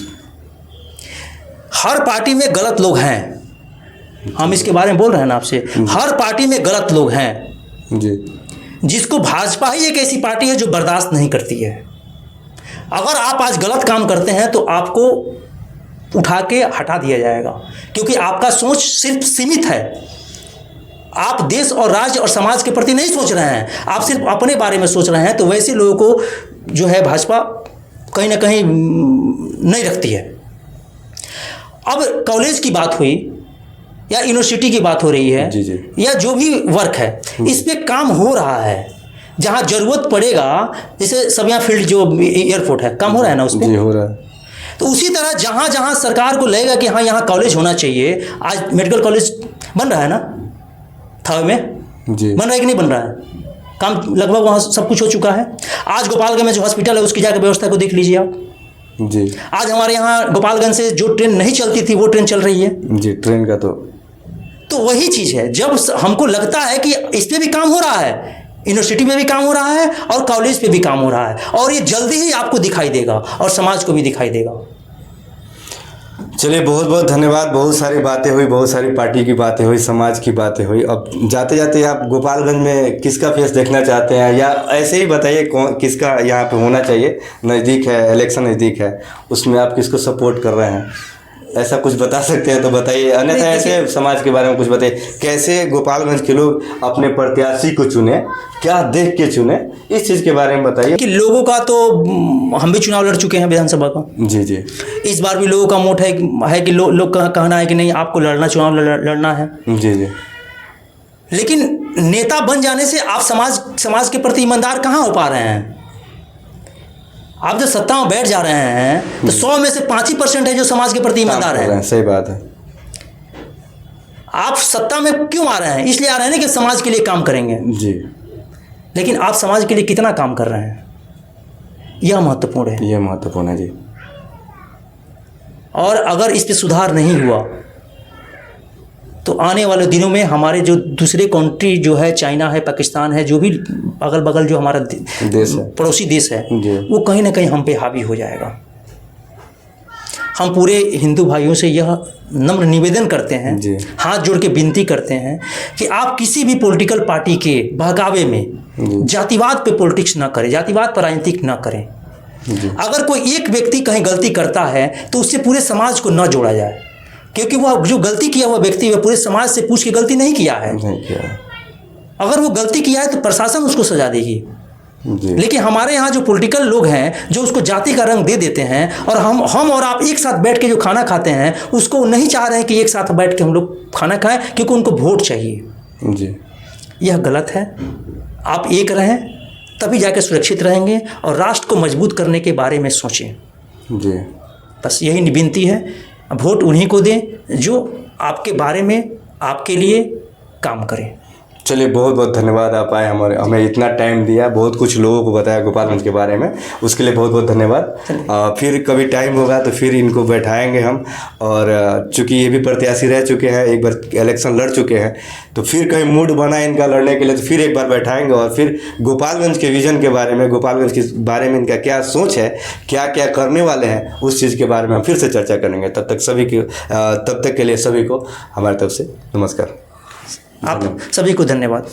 हर पार्टी में गलत लोग हैं, हम इसके बारे में बोल रहे हैं ना आपसे। हर पार्टी में गलत लोग हैं जी, जिसको भाजपा ही एक ऐसी पार्टी है जो बर्दाश्त नहीं करती है। अगर आप आज गलत काम करते हैं तो आपको उठा के हटा दिया जाएगा, क्योंकि आपका सोच सिर्फ सीमित है। आप देश और राज्य और समाज के प्रति नहीं सोच रहे हैं, आप सिर्फ अपने बारे में सोच रहे हैं। तो वैसे लोगों को जो है भाजपा कहीं ना कहीं नहीं रखती है। अब कॉलेज की बात हुई या यूनिवर्सिटी की बात हो रही है, जी जी, या जो भी वर्क है, इस पे काम हो रहा है। जहाँ जरूरत पड़ेगा, जैसे सबिया फील्ड जो एयरपोर्ट है, काम हो रहा है ना उस पर, हो रहा है। तो उसी तरह जहाँ जहाँ सरकार को लगेगा कि हाँ यहाँ कॉलेज होना चाहिए, आज मेडिकल कॉलेज बन रहा है ना थावे में, जी, बन रहा है कि नहीं बन रहा है, काम लगभग वहाँ सब कुछ हो चुका है। आज गोपालगंज में जो हॉस्पिटल है उसकी जाकर व्यवस्था को देख लीजिए आप जी। आज हमारे यहाँ गोपालगंज से जो ट्रेन नहीं चलती थी वो ट्रेन चल रही है जी, ट्रेन का तो वही चीज़ है। जब हमको लगता है कि इस पे भी काम हो रहा है, यूनिवर्सिटी में भी काम हो रहा है और कॉलेज पे भी काम हो रहा है, और ये जल्दी ही आपको दिखाई देगा और समाज को भी दिखाई देगा। चलिए, बहुत बहुत धन्यवाद। बहुत सारी बातें हुई, बहुत सारी पार्टी की बातें हुई, समाज की बातें हुई। अब जाते जाते आप गोपालगंज में किसका फेस देखना चाहते हैं, या ऐसे ही बताइए किसका यहाँ पे होना चाहिए? नज़दीक है, इलेक्शन नज़दीक है, उसमें आप किसको सपोर्ट कर रहे हैं? ऐसा कुछ बता सकते हैं तो बताइए, अन्यथा ऐसे समाज के बारे में कुछ बताइए। कैसे गोपालगंज के लोग अपने प्रत्याशी को चुने, क्या देख के चुने, इस चीज़ के बारे में बताइए। कि लोगों का तो हम भी चुनाव लड़ चुके हैं विधानसभा का। जी जी, इस बार भी लोगों का मोट है कि लोग का कहना है कि नहीं, आपको चुनाव लड़ना है। जी जी, लेकिन नेता बन जाने से आप समाज के प्रति ईमानदार कहाँ हो पा रहे हैं? आप जब सत्ता में बैठ जा रहे हैं तो 100 में से 5% है जो समाज के प्रति ईमानदार है। सही बात है। आप सत्ता में क्यों आ रहे हैं? इसलिए आ रहे हैं कि समाज के लिए काम करेंगे जी, लेकिन आप समाज के लिए कितना काम कर रहे हैं, यह महत्वपूर्ण है। यह महत्वपूर्ण है जी। और अगर इस पे सुधार नहीं हुआ तो आने वाले दिनों में हमारे जो दूसरे कंट्री जो है, चाइना है, पाकिस्तान है, जो भी अगल बगल जो हमारा देश है, पड़ोसी देश है, जी। वो कहीं ना कहीं हम पे हावी हो जाएगा। हम पूरे हिंदू भाइयों से यह नम्र निवेदन करते हैं, जी। हाथ जोड़ के विनती करते हैं कि आप किसी भी पॉलिटिकल पार्टी के बहकावे में जातिवाद पे पॉलिटिक्स ना करें, जातिवाद पर राजनीतिक ना करें। जी। अगर कोई एक व्यक्ति कहीं गलती करता है तो उससे पूरे समाज को न जोड़ा जाए, क्योंकि वह जो गलती किया हुआ व्यक्ति है पूरे समाज से पूछ के गलती नहीं किया है। नहीं किया। अगर वो गलती किया है तो प्रशासन उसको सजा देगी। जी। लेकिन हमारे यहाँ जो पॉलिटिकल लोग हैं जो उसको जाति का रंग दे देते हैं, और हम और आप एक साथ बैठ के जो खाना खाते हैं उसको नहीं चाह रहे हैं कि एक साथ बैठ के हम लोग खाना खाएं, क्योंकि उनको वोट चाहिए। जी। यह गलत है। आप एक रहें, तभी जाके सुरक्षित रहेंगे और राष्ट्र को मजबूत करने के बारे में सोचें। जी। बस यही विनती है। वोट उन्हीं को दें जो आपके बारे में, आपके लिए काम करें। चलिए, बहुत बहुत धन्यवाद, आप आए, हमें इतना टाइम दिया, बहुत कुछ लोगों को बताया गोपालगंज के बारे में, उसके लिए बहुत बहुत धन्यवाद। फिर कभी टाइम होगा तो फिर इनको बैठाएंगे हम, और चूँकि ये भी प्रत्याशी रह चुके हैं, एक बार इलेक्शन लड़ चुके हैं, तो फिर कहीं मूड बना इनका लड़ने के लिए तो फिर एक बार बैठाएंगे और फिर गोपालगंज के विजन के बारे में, गोपालगंज के बारे में इनका क्या सोच है, क्या क्या करने वाले हैं, उस चीज़ के बारे में हम फिर से चर्चा करेंगे। तब तक के लिए सभी को हमारी तरफ से नमस्कार। आप सभी को धन्यवाद।